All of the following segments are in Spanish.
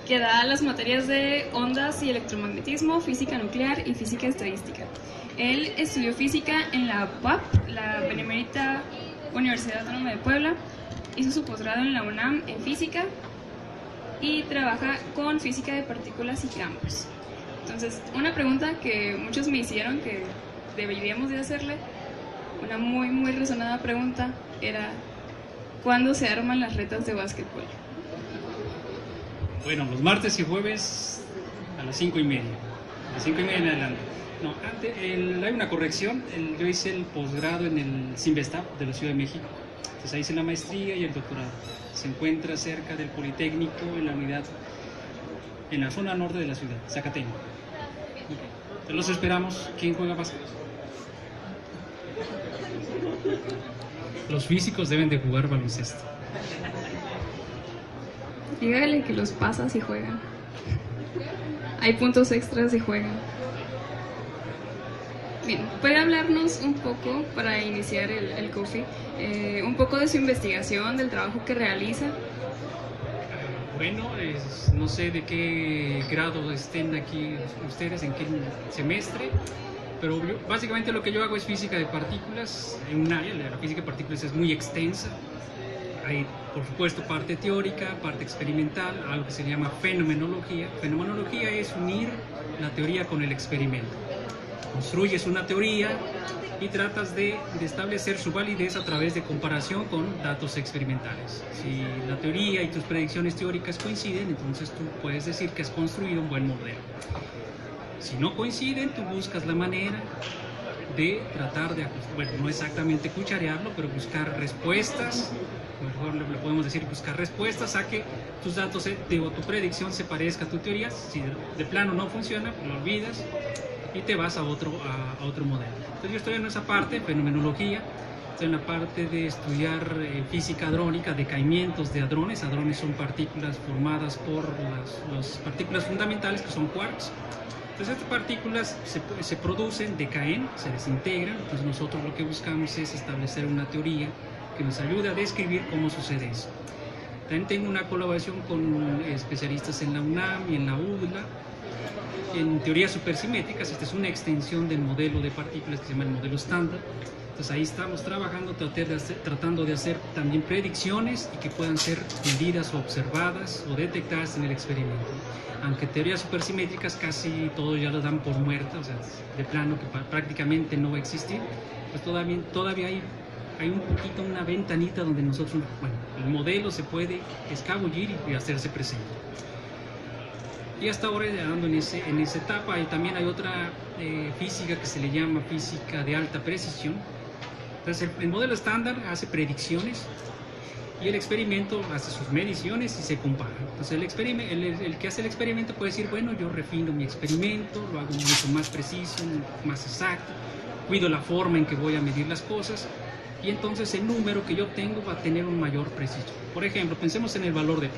que da las materias de ondas y electromagnetismo, física nuclear y física estadística. Él estudió física en la UAP, la Benemérita Universidad Autónoma de Puebla, hizo su posgrado en la UNAM en física y trabaja con física de partículas y campos. Entonces, una pregunta que muchos me hicieron que deberíamos de hacerle, una muy resonada pregunta, era ¿cuándo se arman las retas de básquetbol? Bueno, los martes y jueves a las 5:30, a las 5:30 en adelante. No, antes, hay una corrección, yo hice el posgrado en el CIMBESTAP de la Ciudad de México, entonces ahí hice la maestría y el doctorado. Se encuentra cerca del Politécnico, en la unidad, en la zona norte de la ciudad, Zacatenco. Okay. Los esperamos. ¿Quién juega básquet? Los físicos deben de jugar baloncesto. Dígale que los pasa si juegan. Hay puntos extras si juegan. Bien, ¿puede hablarnos un poco, para iniciar el coffee, un poco de su investigación, del trabajo que realiza? Bueno, no sé de qué grado estén aquí ustedes, en qué semestre, pero básicamente lo que yo hago es física de partículas, en un área, la física de partículas es muy extensa. Hay, por supuesto, parte teórica, parte experimental, algo que se llama fenomenología. Fenomenología es unir la teoría con el experimento. Construyes una teoría y tratas de establecer su validez a través de comparación con datos experimentales. Si la teoría y tus predicciones teóricas coinciden, entonces tú puedes decir que has construido un buen modelo. Si no coinciden, tú buscas la manera de tratar de, bueno, no exactamente cucharearlo, pero buscar respuestas, mejor le podemos decir buscar respuestas a que tus datos o tu predicción se parezca a tu teoría. Si de plano no funciona, lo olvidas y te vas a otro modelo. Entonces yo estoy en esa parte, fenomenología, estoy en la parte de estudiar física hadrónica, decaimientos de hadrones. Hadrones son partículas formadas por las partículas fundamentales, que son quarks. Entonces estas partículas se producen, decaen, se desintegran. Entonces nosotros lo que buscamos es establecer una teoría que nos ayude a describir cómo sucede eso. También tengo una colaboración con especialistas en la UNAM y en la UDLA en teorías supersimétricas. Esta es una extensión del modelo de partículas que se llama el modelo estándar. Entonces ahí estamos trabajando, tratando de hacer también predicciones y que puedan ser medidas o observadas o detectadas en el experimento. Aunque teorías supersimétricas casi todos ya las dan por muertas, o sea, de plano que prácticamente no va a existir, pues todavía hay un poquito, una ventanita donde nosotros, bueno, el modelo se puede escabullir y hacerse presente. Y hasta ahora ando en esa etapa. Y también hay otra física que se le llama física de alta precisión. Entonces el modelo estándar hace predicciones y el experimento hace sus mediciones y se compara. Entonces el que hace el experimento puede decir, bueno, yo refino mi experimento, lo hago mucho más preciso, más exacto, cuido la forma en que voy a medir las cosas, y entonces el número que yo obtengo va a tener una mayor precisión. Por ejemplo, pensemos en el valor de pi.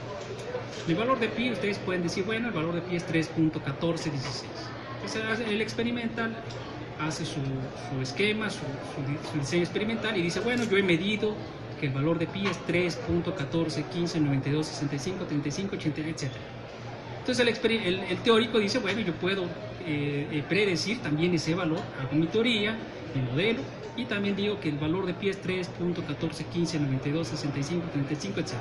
El valor de pi, ustedes pueden decir, bueno, el valor de pi es 3.1416. Entonces el experimental hace su esquema, su diseño experimental y dice, bueno, yo he medido que el valor de pi es 3.141592653580, etc. Entonces el teórico dice, bueno, yo puedo predecir también ese valor, hago mi teoría, mi modelo, y también digo que el valor de pi es 3.1415926535, etc.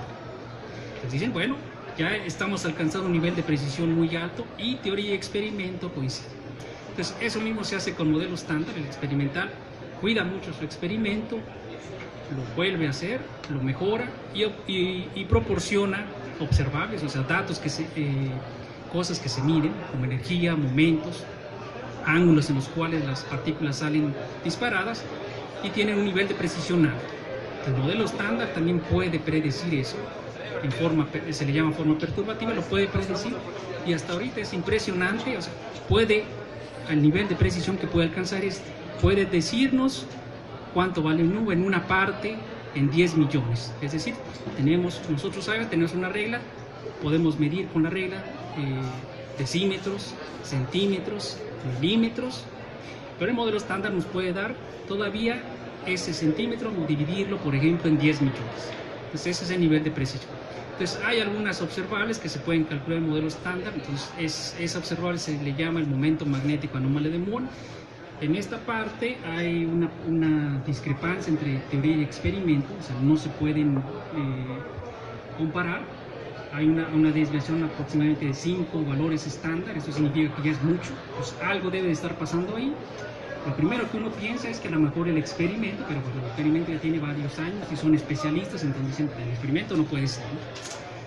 Entonces dicen, bueno, ya estamos alcanzando un nivel de precisión muy alto y teoría y experimento coinciden. Entonces eso mismo se hace con modelo estándar. El experimental cuida mucho su experimento, lo vuelve a hacer, lo mejora y proporciona observables, o sea, datos, cosas que se miden, como energía, momentos, ángulos en los cuales las partículas salen disparadas y tienen un nivel de precisión alto. El modelo estándar también puede predecir eso, se le llama forma perturbativa, lo puede predecir, y hasta ahorita es impresionante, o sea, al nivel de precisión que puede alcanzar, puede decirnos cuánto vale un número en una parte en 10 millones. Es decir, nosotros tenemos una regla, podemos medir con la regla decímetros, centímetros, milímetros, pero el modelo estándar nos puede dar todavía ese centímetro, dividirlo, por ejemplo, en 10 millones. Entonces ese es el nivel de precisión. Entonces hay algunas observables que se pueden calcular en modelo estándar, entonces esa observable se le llama el momento magnético anómalo de Moore. En esta parte hay una discrepancia entre teoría y experimento, o sea, no se pueden comparar. Hay una desviación aproximadamente de 5 valores estándar, eso significa que ya es mucho, pues algo debe de estar pasando ahí. Lo primero que uno piensa es que a lo mejor el experimento, pero pues el experimento ya tiene varios años y son especialistas, entonces dicen que el experimento no puede ser, ¿no?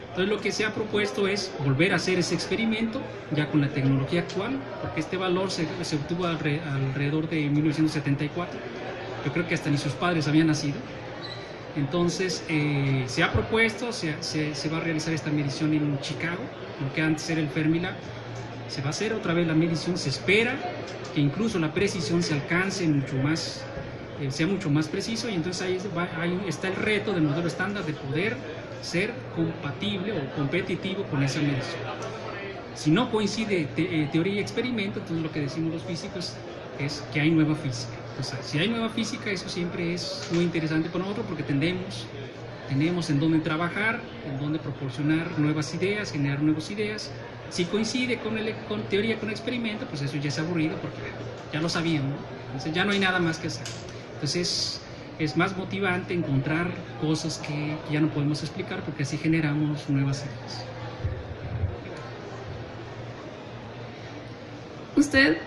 Entonces lo que se ha propuesto es volver a hacer ese experimento ya con la tecnología actual, porque este valor se obtuvo alrededor de 1974, yo creo que hasta ni sus padres habían nacido. Entonces se ha propuesto, se va a realizar esta medición en Chicago, lo que antes era el Fermilab. Se va a hacer otra vez la medición, se espera que incluso la precisión se alcance mucho más, sea mucho más preciso, y entonces ahí está el reto del modelo estándar de poder ser compatible o competitivo con esa medición. Si no coincide teoría y experimento, entonces lo que decimos los físicos es que hay nueva física. Entonces, si hay nueva física, eso siempre es muy interesante para nosotros porque tenemos en dónde trabajar, en dónde proporcionar nuevas ideas, generar nuevas ideas. Si coincide con teoría, con experimento, pues eso ya es aburrido porque ya lo sabíamos, ¿no? Entonces ya no hay nada más que hacer. Entonces es más motivante encontrar cosas que ya no podemos explicar porque así generamos nuevas ideas. Usted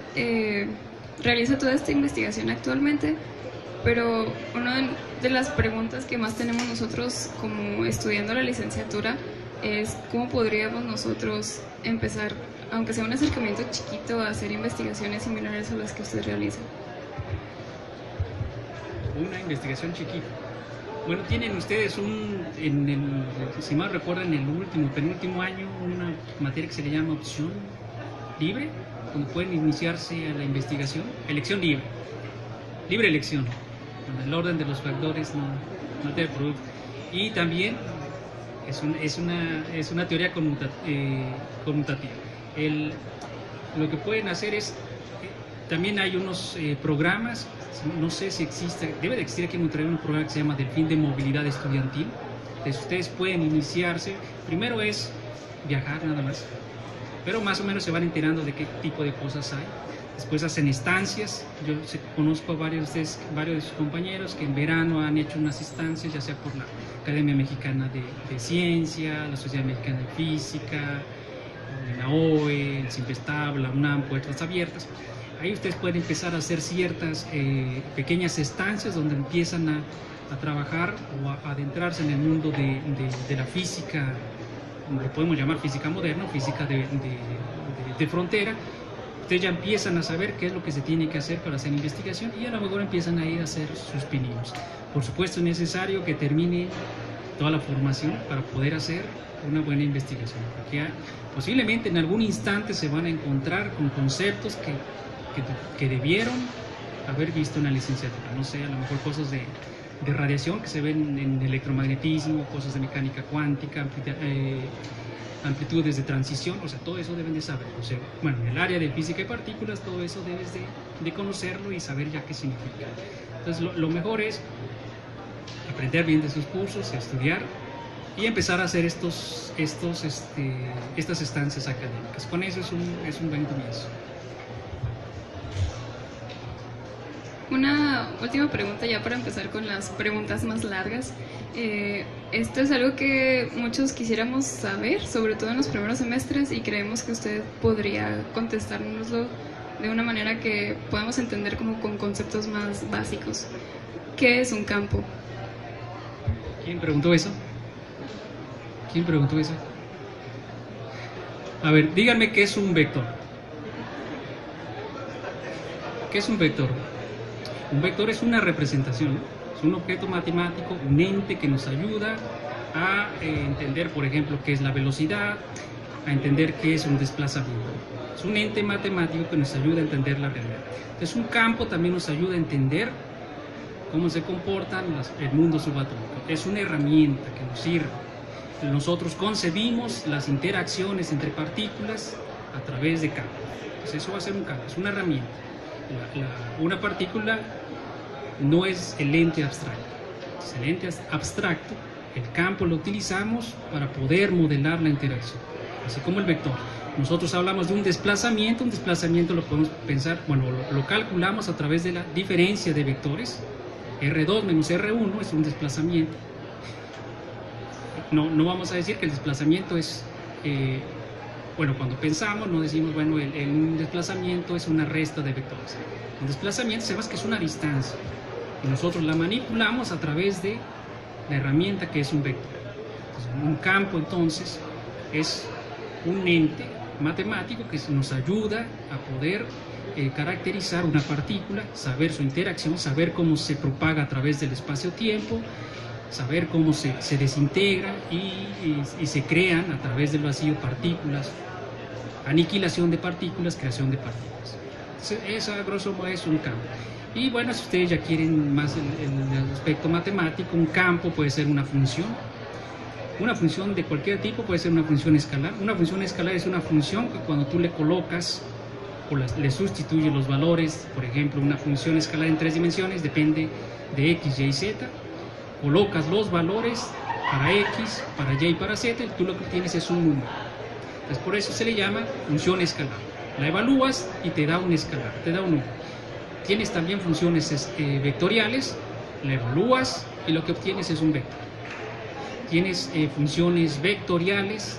realiza toda esta investigación actualmente, pero una de las preguntas que más tenemos nosotros como estudiando la licenciatura es cómo podríamos nosotros empezar, aunque sea un acercamiento chiquito, a hacer investigaciones similares a las que usted realiza. Una investigación chiquita. Bueno, tienen ustedes si mal recuerdan, en el penúltimo año, una materia que se le llama opción libre, donde pueden iniciarse a la investigación, elección libre elección, donde el orden de los factores no te produce. Y también es una teoría conmutativa. Lo que pueden hacer es, también hay unos programas, no sé si existe, debe de existir aquí en Monterrey un programa que se llama Delfín de Movilidad Estudiantil. Entonces ustedes pueden iniciarse, primero es viajar nada más, pero más o menos se van enterando de qué tipo de cosas hay. Después hacen estancias. Yo conozco a varios de sus compañeros que en verano han hecho unas estancias, ya sea por la Academia Mexicana de Ciencia, la Sociedad Mexicana de Física, la OE, el CIMPESTAB, la UNAM, Puertas Abiertas. Ahí ustedes pueden empezar a hacer ciertas pequeñas estancias donde empiezan a trabajar o a adentrarse en el mundo de la física, lo podemos llamar física moderna, física de frontera. Ustedes ya empiezan a saber qué es lo que se tiene que hacer para hacer investigación y a lo mejor empiezan a ir a hacer sus pininos. Por supuesto es necesario que termine toda la formación para poder hacer una buena investigación, porque posiblemente en algún instante se van a encontrar con conceptos que debieron haber visto en la licenciatura, no sé, a lo mejor cosas de radiación que se ven en electromagnetismo, cosas de mecánica cuántica, amplitudes de transición, o sea, todo eso deben de saber. O sea, bueno, en el área de física y partículas, todo eso debes de conocerlo y saber ya qué significa. Entonces, lo mejor es aprender bien de sus cursos, estudiar y empezar a hacer estas estancias académicas. Con eso es un buen comienzo. Una última pregunta ya para empezar con las preguntas más largas. Esto es algo que muchos quisiéramos saber, sobre todo en los primeros semestres, y creemos que usted podría contestárnoslo de una manera que podamos entender como con conceptos más básicos. ¿Qué es un campo? ¿Quién preguntó eso? A ver, díganme qué es un vector. ¿Qué es un vector? Un vector es una representación, es un objeto matemático, un ente que nos ayuda a entender, por ejemplo, qué es la velocidad, a entender qué es un desplazamiento. Es un ente matemático que nos ayuda a entender la realidad. Entonces, un campo también nos ayuda a entender cómo se comportan el mundo subatómico. Es una herramienta que nos sirve. Nosotros concebimos las interacciones entre partículas a través de campos. Entonces, eso va a ser un campo, es una herramienta. Una partícula no es el ente abstracto. Entonces, el ente abstracto El campo lo utilizamos para poder modelar la interacción, así como el vector. Nosotros hablamos de un desplazamiento lo podemos pensar, bueno, lo calculamos a través de la diferencia de vectores. R2 menos R1 es un desplazamiento. No vamos a decir que el desplazamiento es, bueno, cuando pensamos no decimos, bueno, un desplazamiento es una resta de vectores. Un desplazamiento sabemos que es una distancia y nosotros la manipulamos a través de la herramienta que es un vector. Entonces, un campo entonces es un ente matemático que nos ayuda a poder caracterizar una partícula, saber su interacción, saber cómo se propaga a través del espacio-tiempo, saber cómo se desintegra y se crean a través del vacío partículas, aniquilación de partículas, creación de partículas. Eso a grosso modo es un campo. Y bueno, si ustedes ya quieren más el aspecto matemático, un campo puede ser una función de cualquier tipo, puede ser una función escalar. Una función escalar es una función que cuando tú le colocas o le sustituyes los valores, por ejemplo, una función escalar en 3 dimensiones depende de x, y, z, colocas los valores para x, para y y para z, y tú lo que tienes es un número. Entonces por eso se le llama función escalar. La evalúas y te da un escalar, te da un número. Tienes también funciones vectoriales, la evalúas y lo que obtienes es un vector. Tienes funciones vectoriales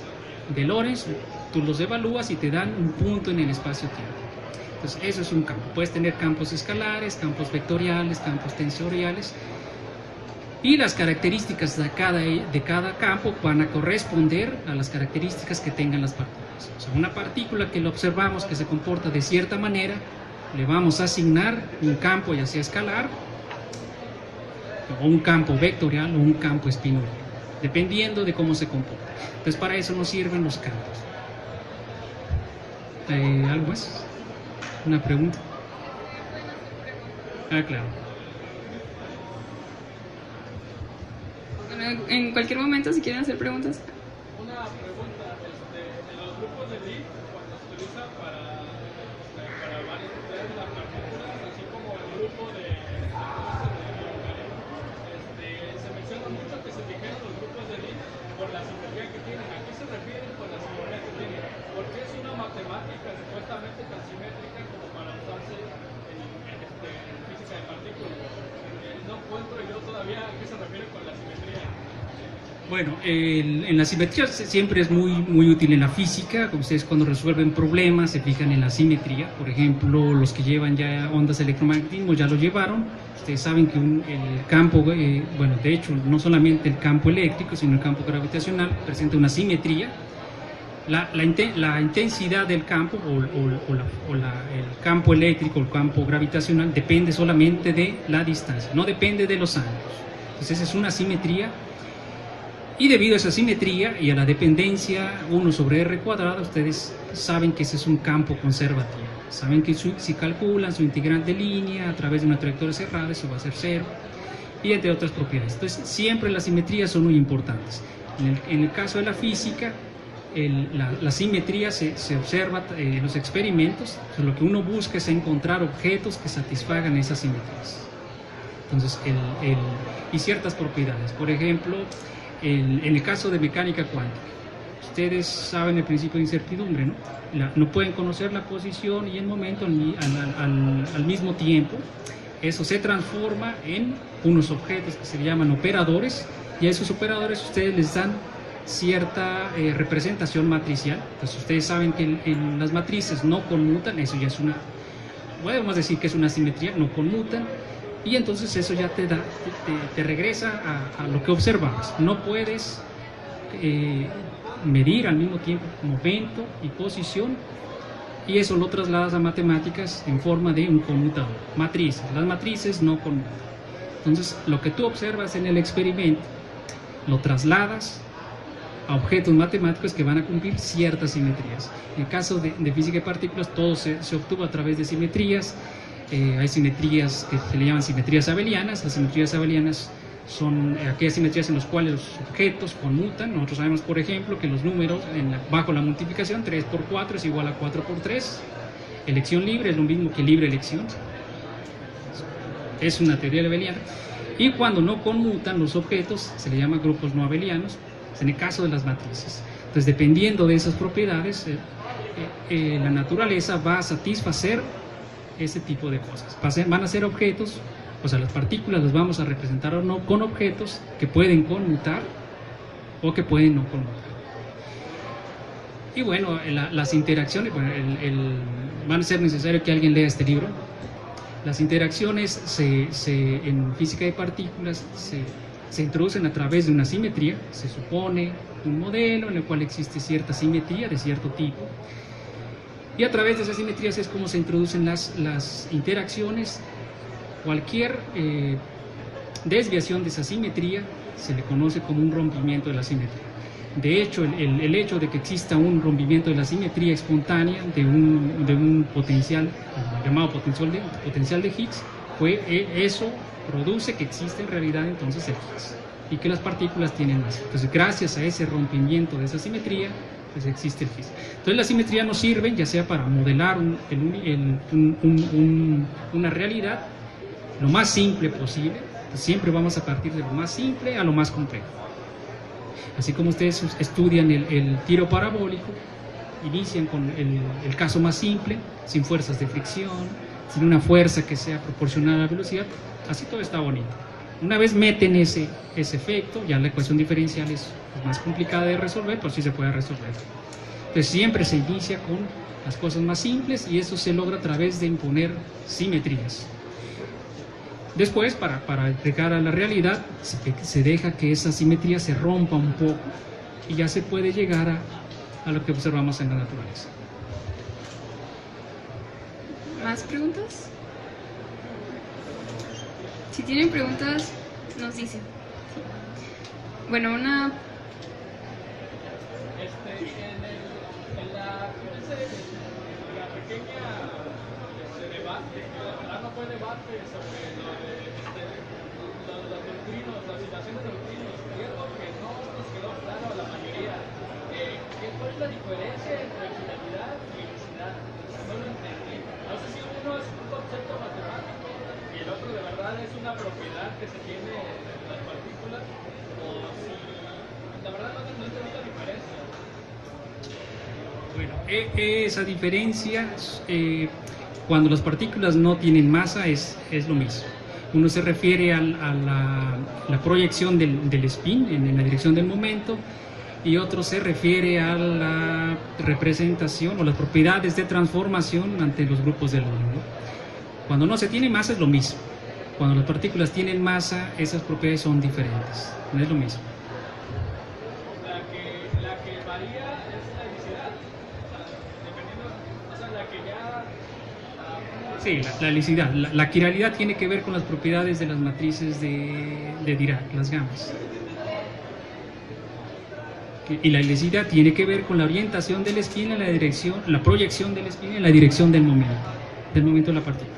de Lorentz, tú los evalúas y te dan un punto en el espacio-tiempo. Entonces eso es un campo. Puedes tener campos escalares, campos vectoriales, campos tensoriales, y las características de cada campo van a corresponder a las características que tengan las partículas. O sea, una partícula que lo observamos que se comporta de cierta manera, le vamos a asignar un campo ya sea escalar, o un campo vectorial o un campo espinorial, dependiendo de cómo se comporta. Entonces para eso nos sirven los campos. ¿Algo más? ¿Una pregunta? Claro. Bueno, en cualquier momento si quieren hacer preguntas. Una pregunta, en los grupos de Lie, cuando se utiliza para manipular las partículas, así como el grupo de se menciona mucho que se dijeron los grupos de Lie por la simetría que tienen. ¿A qué se refieren con la simetría que tienen? Porque es una matemática supuestamente tan simétrica como para usarse en física de partículas. No encuentro yo todavía a qué se refiere con la simetría. Bueno, en la simetría siempre es muy útil en la física. Ustedes cuando resuelven problemas se fijan en la simetría. Por ejemplo, los que llevan ya ondas electromagnetismo ya lo llevaron. Ustedes saben que el campo, bueno, de hecho, no solamente el campo eléctrico, sino el campo gravitacional presenta una simetría. La intensidad del campo el campo eléctrico o el campo gravitacional depende solamente de la distancia, no depende de los ángulos. Entonces es una simetría. Y debido a esa simetría y a la dependencia 1 sobre r cuadrado, ustedes saben que ese es un campo conservativo. Saben que si calculan su integral de línea a través de una trayectoria cerrada, eso va a ser 0, y entre otras propiedades. Entonces, siempre las simetrías son muy importantes. En el caso de la física, la simetría se observa en los experimentos. O sea, lo que uno busca es encontrar objetos que satisfagan esas simetrías. Entonces, y ciertas propiedades. Por ejemplo, en el caso de mecánica cuántica, ustedes saben el principio de incertidumbre, ¿no? No pueden conocer la posición y el momento al mismo tiempo. Eso se transforma en unos objetos que se llaman operadores, y a esos operadores ustedes les dan cierta representación matricial. Entonces ustedes saben que en las matrices no conmutan, eso ya es podemos decir que es una simetría, no conmutan. Y entonces eso ya te regresa a lo que observamos. No puedes medir al mismo tiempo momento y posición, y eso lo trasladas a matemáticas en forma de un conmutador. Matrices. Las matrices no conmutan. Entonces lo que tú observas en el experimento lo trasladas a objetos matemáticos que van a cumplir ciertas simetrías. En el caso de física de partículas, todo se obtuvo a través de simetrías. Hay simetrías que se le llaman simetrías abelianas. Las simetrías abelianas son aquellas simetrías en las cuales los objetos conmutan. Nosotros sabemos, por ejemplo, que los números bajo la multiplicación 3 por 4 es igual a 4 por 3. Elección libre es lo mismo que libre elección. Es una teoría abeliana. Y cuando no conmutan los objetos, se le llama grupos no abelianos, en el caso de las matrices. Entonces, dependiendo de esas propiedades, la naturaleza va a satisfacer ese tipo de cosas. Van a ser objetos, o sea, las partículas las vamos a representar o no con objetos que pueden conmutar o que pueden no conmutar. Y bueno, las interacciones, bueno, van a ser necesario que alguien lea este libro. Las interacciones en física de partículas se introducen a través de una simetría. Se supone un modelo en el cual existe cierta simetría de cierto tipo, y a través de esas simetrías es como se introducen las interacciones. Cualquier desviación de esa simetría se le conoce como un rompimiento de la simetría. De hecho, el hecho de que exista un rompimiento de la simetría espontánea de un potencial llamado potencial de Higgs, eso produce que existe en realidad entonces el Higgs y que las partículas tienen masa. Entonces, gracias a ese rompimiento de esa simetría, pues existe el Higgs. Entonces, la simetría nos sirve ya sea para modelar una realidad lo más simple posible. Entonces, siempre vamos a partir de lo más simple a lo más complejo. Así como ustedes estudian el tiro parabólico, inician con el caso más simple, sin fuerzas de fricción, sin una fuerza que sea proporcional a la velocidad, así todo está bonito. Una vez meten ese efecto, ya la ecuación diferencial es más complicada de resolver, pero sí se puede resolver. Entonces siempre se inicia con las cosas más simples y eso se logra a través de imponer simetrías. Después, para llegar a la realidad, se deja que esa simetría se rompa un poco y ya se puede llegar a lo que observamos en la naturaleza. ¿Más preguntas? Si tienen preguntas, nos dicen. Bueno, una... En la pequeña debate, la verdad no fue debate sobre los neutrinos, las situaciones de neutrinos, y es lo que no nos quedó claro a la mayoría. ¿Cuál es la diferencia entre finalidad y felicidad? No lo entendí. No sé si uno es un concepto matemático y el otro de verdad es una propiedad que se tiene en las partículas, o si la verdad no entendí la diferencia. Bueno, esa diferencia, cuando las partículas no tienen masa, es lo mismo. Uno se refiere a la proyección del spin en la dirección del momento, y otro se refiere a la representación o las propiedades de transformación ante los grupos del orden, ¿no? Cuando no se tiene masa es lo mismo. Cuando las partículas tienen masa, esas propiedades son diferentes, no es lo mismo. La que varía es la helicidad, dependiendo, o sea, la que ya... Sí, la helicidad. La quiralidad tiene que ver con las propiedades de las matrices de Dirac, las gamas. Y la helicidad tiene que ver con la orientación del spin en la dirección, la proyección del spin en la dirección del momento de la partícula.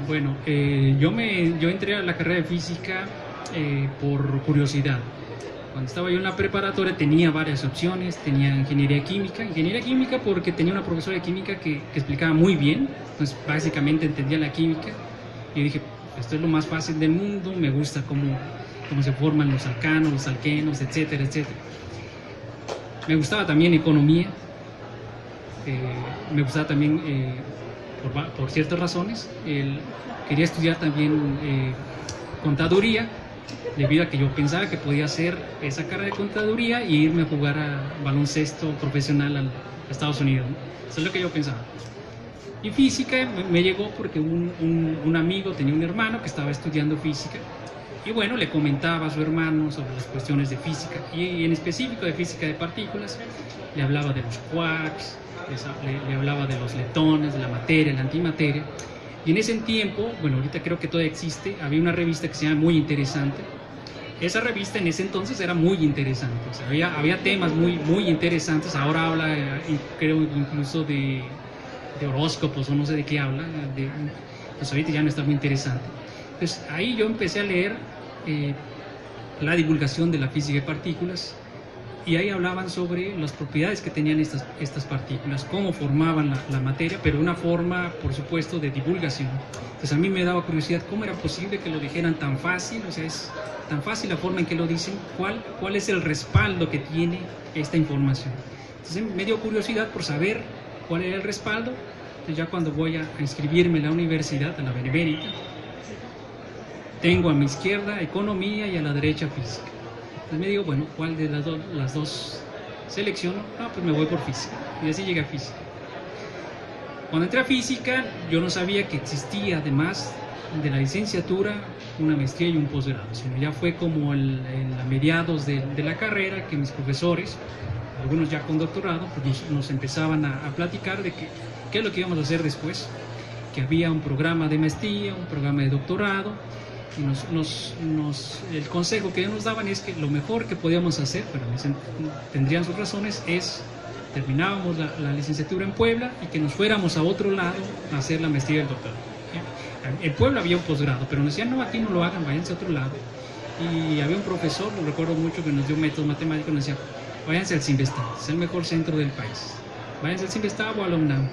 Bueno, yo entré a la carrera de física por curiosidad. Cuando estaba yo en la preparatoria tenía varias opciones, tenía ingeniería química porque tenía una profesora de química que explicaba muy bien, entonces básicamente entendía la química, y yo dije, esto es lo más fácil del mundo, me gusta cómo se forman los alcanos, los alquenos, etcétera, etcétera. Me gustaba también economía, me gustaba también, por ciertas razones, quería estudiar también contaduría, debido a que yo pensaba que podía hacer esa carrera de contaduría y irme a jugar a baloncesto profesional a Estados Unidos, ¿no? Eso es lo que yo pensaba. Y física me llegó porque un amigo tenía un hermano que estaba estudiando física, y bueno, le comentaba a su hermano sobre las cuestiones de física, y en específico de física de partículas. Le hablaba de los quarks, le hablaba de los letones, de la materia, la antimateria. Y en ese tiempo, bueno, ahorita creo que todavía existe, había una revista que se llama Muy Interesante. Esa revista en ese entonces era muy interesante, o sea, había temas muy interesantes. Ahora habla, creo, incluso de horóscopos, o no sé de qué habla, pues ahorita ya no está muy interesante. Entonces ahí yo empecé a leer la divulgación de la física de partículas, y ahí hablaban sobre las propiedades que tenían estas partículas, cómo formaban la materia, pero de una forma, por supuesto, de divulgación. Entonces a mí me daba curiosidad cómo era posible que lo dijeran tan fácil, o sea, es tan fácil la forma en que lo dicen, cuál es el respaldo que tiene esta información. Entonces me dio curiosidad por saber cuál era el respaldo. Entonces ya cuando voy a inscribirme en la universidad, a la Benemérita, tengo a mi izquierda economía y a la derecha física. Entonces me digo, bueno, ¿cuál de las dos selecciono? Ah, pues me voy por física. Y así llegué a física. Cuando entré a física, yo no sabía que existía, además de la licenciatura, una maestría y un posgrado, sino ya fue como a mediados de la carrera que mis profesores, algunos ya con doctorado, pues nos empezaban a platicar de qué es lo que íbamos a hacer después, que había un programa de maestría, un programa de doctorado, y el consejo que ellos nos daban es que lo mejor que podíamos hacer, pero tendrían sus razones, es terminábamos la licenciatura en Puebla y que nos fuéramos a otro lado a hacer la maestría y el doctorado. En Puebla había un posgrado, pero nos decían, no, aquí no lo hagan, váyanse a otro lado. Y había un profesor, lo recuerdo mucho, que nos dio métodos matemáticos, nos decía, váyanse al CIMBESTAB, es el mejor centro del país. Váyanse al CIMBESTAB o a la UNAM.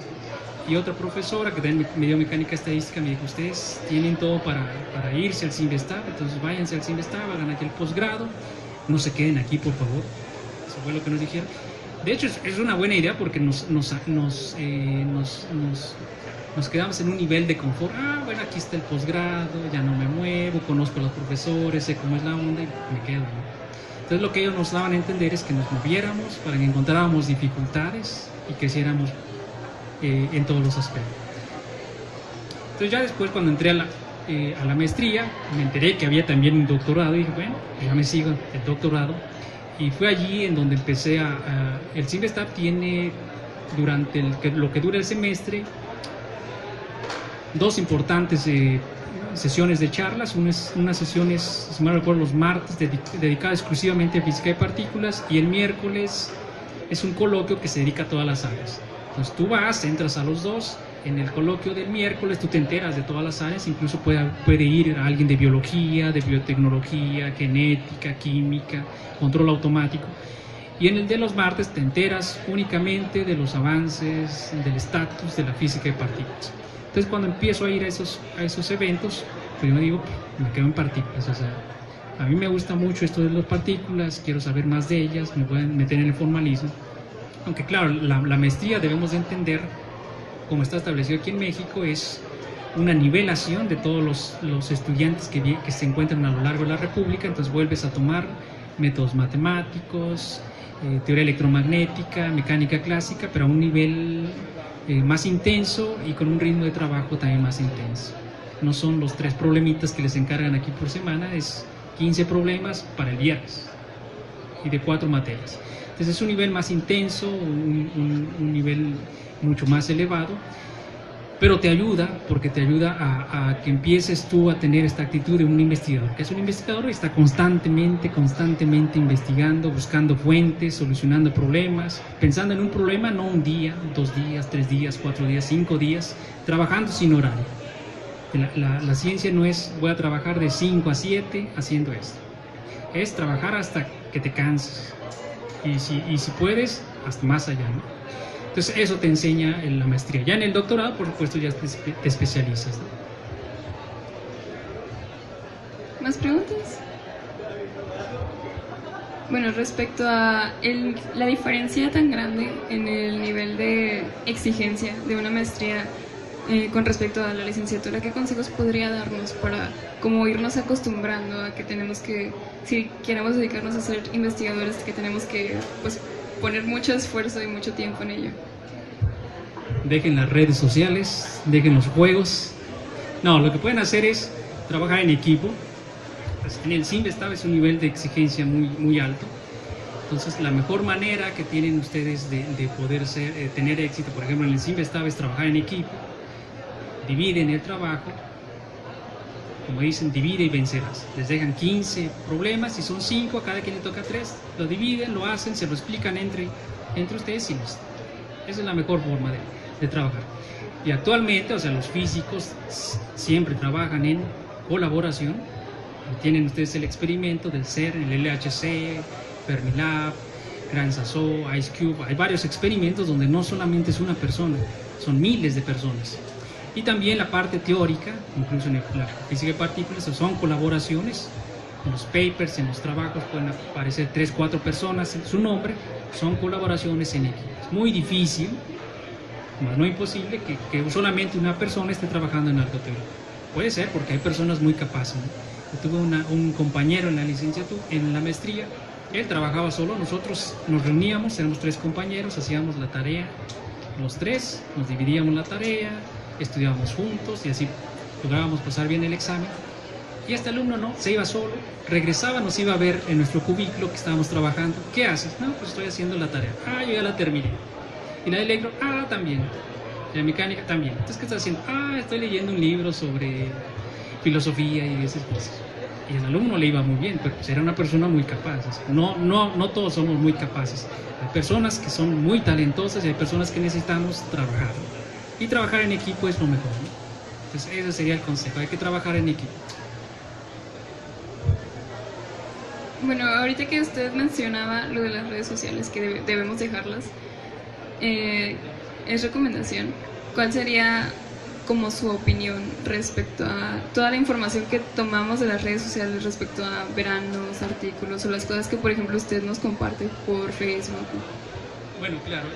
Y otra profesora que también me dio mecánica estadística me dijo, ustedes tienen todo para irse al CIMBESTAB, entonces váyanse al CIMBESTAB, hagan aquí el posgrado, no se queden aquí, por favor. Eso fue lo que nos dijeron. De hecho, es una buena idea porque nos quedamos en un nivel de confort. Ah, bueno, aquí está el posgrado, ya no me muevo, conozco a los profesores, sé cómo es la onda y me quedo, ¿no? Entonces lo que ellos nos daban a entender es que nos moviéramos para que encontráramos dificultades y creciéramos en todos los aspectos. Entonces ya después, cuando entré a la maestría, me enteré que había también un doctorado y dije, bueno, ya me sigo el doctorado. Y fue allí en donde empecé el CIMBESTAB tiene, durante lo que dura el semestre, dos importantes sesiones de charlas. Unas sesiones, si mal recuerdo, los martes, dedicadas exclusivamente a física de partículas, y el miércoles es un coloquio que se dedica a todas las áreas. Entonces tú entras a los dos. En el coloquio del miércoles tú te enteras de todas las áreas, incluso puede ir alguien de biología, de biotecnología, genética, química, control automático. Y en el de los martes te enteras únicamente de los avances, del estatus de la física de partículas. Entonces cuando empiezo a ir a esos eventos, pues yo me digo, me quedo en partículas. O sea, a mí me gusta mucho esto de las partículas, quiero saber más de ellas, me voy a meter en el formalismo. Aunque claro, la maestría debemos de entender, como está establecido aquí en México, es una nivelación de todos los estudiantes que se encuentran a lo largo de la República. Entonces vuelves a tomar métodos matemáticos, teoría electromagnética, mecánica clásica, pero a un nivel más intenso y con un ritmo de trabajo también más intenso. No son los 3 problemitas que les encargan aquí por semana, es 15 problemas para el viernes y de 4 materias. Entonces es un nivel más intenso, un nivel mucho más elevado, pero te ayuda, porque te ayuda a que empieces tú a tener esta actitud de un investigador, que es un investigador y está constantemente investigando, buscando fuentes, solucionando problemas, pensando en un problema, no un día, 2 días, 3 días, 4 días, 5 días, trabajando sin horario. La ciencia no es voy a trabajar de 5 a 7 haciendo esto, es trabajar hasta que te canses, y si puedes, hasta más allá, ¿no? Entonces eso te enseña en la maestría. Ya en el doctorado, por supuesto, ya te especializas, ¿no? ¿Más preguntas? Bueno, respecto a la diferencia tan grande en el nivel de exigencia de una maestría con respecto a la licenciatura, ¿qué consejos podría darnos para como irnos acostumbrando a que tenemos que, si queremos dedicarnos a ser investigadores, que tenemos que pues poner mucho esfuerzo y mucho tiempo en ello? Dejen las redes sociales, dejen los juegos. No, lo que pueden hacer es trabajar en equipo. Pues en el CIMBESTAB es un nivel de exigencia muy alto. Entonces la mejor manera que tienen ustedes de poder tener éxito, por ejemplo en el CIMBESTAB, es trabajar en equipo. Dividen el trabajo, como dicen, divide y vencerás. Les dejan 15 problemas, si son 5, a cada quien le toca 3, lo dividen, lo hacen, se lo explican entre ustedes y esa es la mejor forma de trabajar. Y actualmente, o sea, los físicos siempre trabajan en colaboración, Tienen ustedes el experimento del CERN, el LHC, Fermilab, Gran Sasso, Ice Cube. Hay varios experimentos donde no solamente es una persona, son miles de personas. Y también la parte teórica, incluso en la física de partículas, son colaboraciones. En los papers, en los trabajos pueden aparecer 3, 4 personas en su nombre, son colaboraciones en equipo. Es muy difícil, no imposible, que solamente una persona esté trabajando en algo teórico. Puede ser porque hay personas muy capaces, ¿no? Yo tuve un compañero en la licenciatura, en la maestría, él trabajaba solo, nosotros nos reuníamos, éramos 3 compañeros, hacíamos la tarea, los 3, nos dividíamos la tarea, estudiábamos juntos y así lográbamos pasar bien el examen. Y este alumno no, se iba solo, regresaba, nos iba a ver en nuestro cubículo que estábamos trabajando. ¿Qué haces? No, pues estoy haciendo la tarea. Ah, yo ya la terminé. Y la de electro, ah, también. Y la mecánica, también. Entonces, ¿qué estás haciendo? Ah, estoy leyendo un libro sobre filosofía y esas cosas. Y el alumno le iba muy bien, pero pues era una persona muy capaz. O sea, no todos somos muy capaces. Hay personas que son muy talentosas y hay personas que necesitamos trabajar. Y trabajar en equipo es lo mejor, ¿no? Entonces, ese sería el consejo. Hay que trabajar en equipo. Bueno, ahorita que usted mencionaba lo de las redes sociales, que debemos dejarlas, es recomendación. ¿Cuál sería como su opinión respecto a toda la información que tomamos de las redes sociales respecto a veranos, artículos o las cosas que, por ejemplo, usted nos comparte por Facebook? Bueno, claro,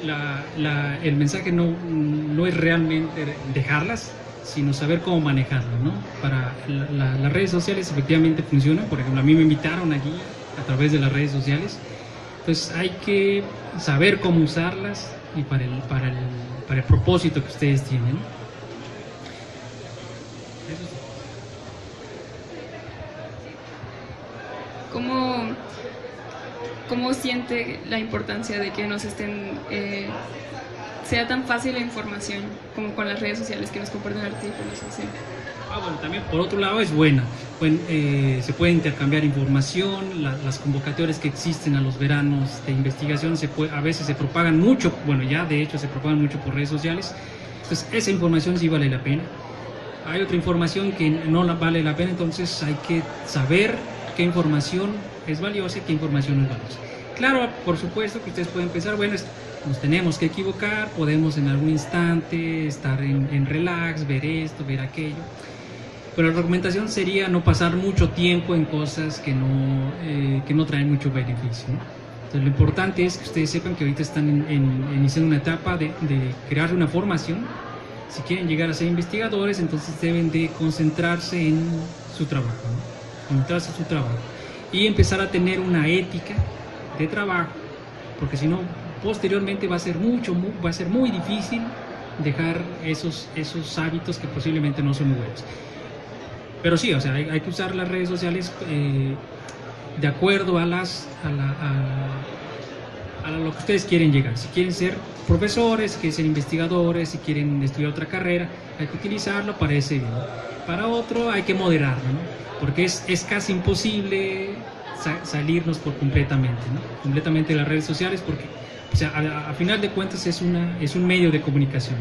el mensaje no es realmente dejarlas, sino saber cómo manejarlas, ¿no? Para las redes sociales efectivamente funcionan. Por ejemplo, a mí me invitaron aquí a través de las redes sociales. Entonces hay que saber cómo usarlas y para el propósito que ustedes tienen. ¿Cómo siente la importancia de que nos sea tan fácil la información como con las redes sociales que nos comparten artículos? Así? Bueno, también por otro lado es buena. Se puede intercambiar información, las convocatorias que existen a los veranos de investigación a veces se propagan mucho, bueno, ya de hecho se propagan mucho por redes sociales. Entonces esa información sí vale la pena. Hay otra información que no vale la pena, entonces hay que saber qué información es valiosa y qué información no es valiosa. Claro, por supuesto que ustedes pueden pensar, bueno, nos tenemos que equivocar, podemos en algún instante estar en relax, ver esto, ver aquello, pero la recomendación sería no pasar mucho tiempo en cosas que no traen mucho beneficio, ¿no? Entonces lo importante es que ustedes sepan que ahorita están iniciando una etapa de crear una formación. Si quieren llegar a ser investigadores, entonces deben de concentrarse en su trabajo, ¿no? Concentrarse en su trabajo y empezar a tener una ética de trabajo, porque si no, posteriormente va a ser muy difícil dejar esos hábitos que posiblemente no son muy buenos. Pero sí, o sea, hay que usar las redes sociales de acuerdo a lo que ustedes quieren llegar. Si quieren ser profesores, si quieren ser investigadores, si quieren estudiar otra carrera, hay que utilizarlo para ese bien. Para otro hay que moderarlo, ¿no? Porque es casi imposible salirnos completamente, ¿no? Completamente de las redes sociales, porque o sea, a final de cuentas es un medio de comunicación.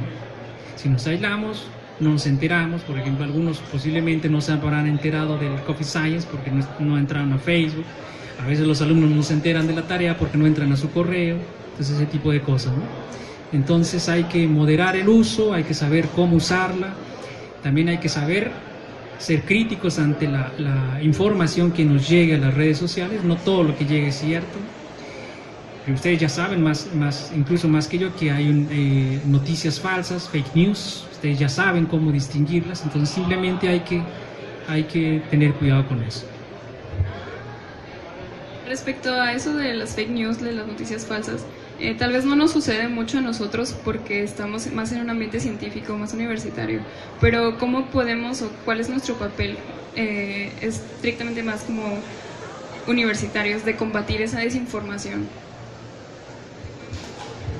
Si nos aislamos, no nos enteramos. Por ejemplo, algunos posiblemente no se habrán enterado del Coffee Science porque no entraron a Facebook. A veces los alumnos no se enteran de la tarea porque no entran a su correo. Entonces ese tipo de cosas, ¿no? Entonces hay que moderar el uso, hay que saber cómo usarla. También hay que saber ser críticos ante la información que nos llegue a las redes sociales. No todo lo que llegue es cierto. Pero ustedes ya saben, incluso más que yo, que hay noticias falsas, fake news. Ustedes ya saben cómo distinguirlas. Entonces simplemente hay que tener cuidado con eso. Respecto a eso de las fake news, de las noticias falsas, tal vez no nos sucede mucho a nosotros porque estamos más en un ambiente científico, más universitario, pero ¿cómo podemos o cuál es nuestro papel estrictamente más como universitarios de combatir esa desinformación?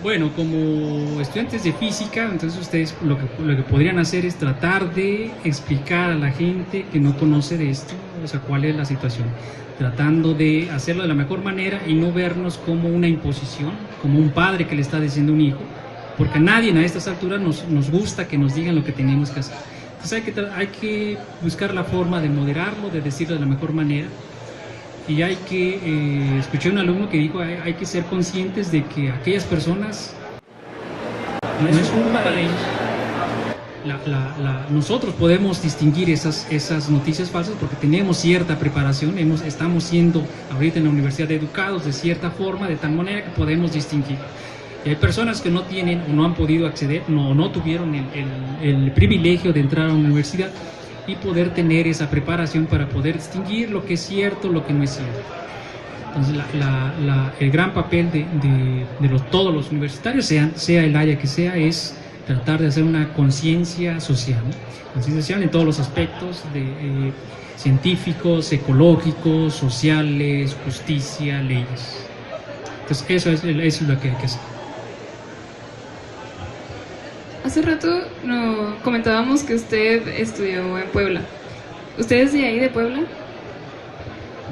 Bueno, como estudiantes de física, entonces ustedes lo que podrían hacer es tratar de explicar a la gente que no conoce de esto, o sea, cuál es la situación, tratando de hacerlo de la mejor manera y no vernos como una imposición, como un padre que le está diciendo a un hijo, porque a nadie a estas alturas nos gusta que nos digan lo que tenemos que hacer. Entonces hay que buscar la forma de moderarlo, de decirlo de la mejor manera. Y hay que, escuché a un alumno que dijo, hay que ser conscientes de que aquellas personas no es culpa de ellos. Nosotros podemos distinguir esas noticias falsas porque tenemos cierta preparación, estamos siendo ahorita en la universidad educados de cierta forma, de tal manera que podemos distinguir. Y hay personas que no tienen o no han podido acceder, no tuvieron el privilegio de entrar a una universidad y poder tener esa preparación para poder distinguir lo que es cierto, lo que no es cierto. Entonces el gran papel de todos los universitarios, sea el área que sea, es tratar de hacer una conciencia social, ¿no? Conciencia social en todos los aspectos científicos, ecológicos, sociales, justicia, leyes. Entonces eso es lo que hay que hacer. Hace rato comentábamos que usted estudió en Puebla. ¿Usted es de ahí, de Puebla?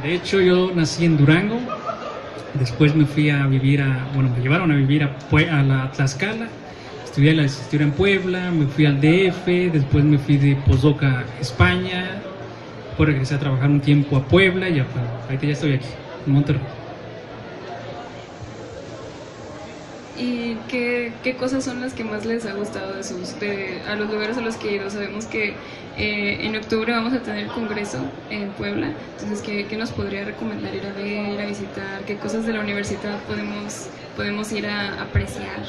De hecho, yo nací en Durango, después me fui a vivir me llevaron a vivir a la Tlaxcala, estudié la licenciatura en Puebla, me fui al DF, después me fui de postdoc a España, después regresé a trabajar un tiempo a Puebla y ahorita ya estoy aquí, en Monterrey. ¿Y qué cosas son las que más les ha gustado a los lugares a los que he ido? Sabemos que en octubre vamos a tener congreso en Puebla, entonces ¿qué nos podría recomendar ir a ver, ir a visitar? ¿Qué cosas de la universidad podemos ir a apreciar?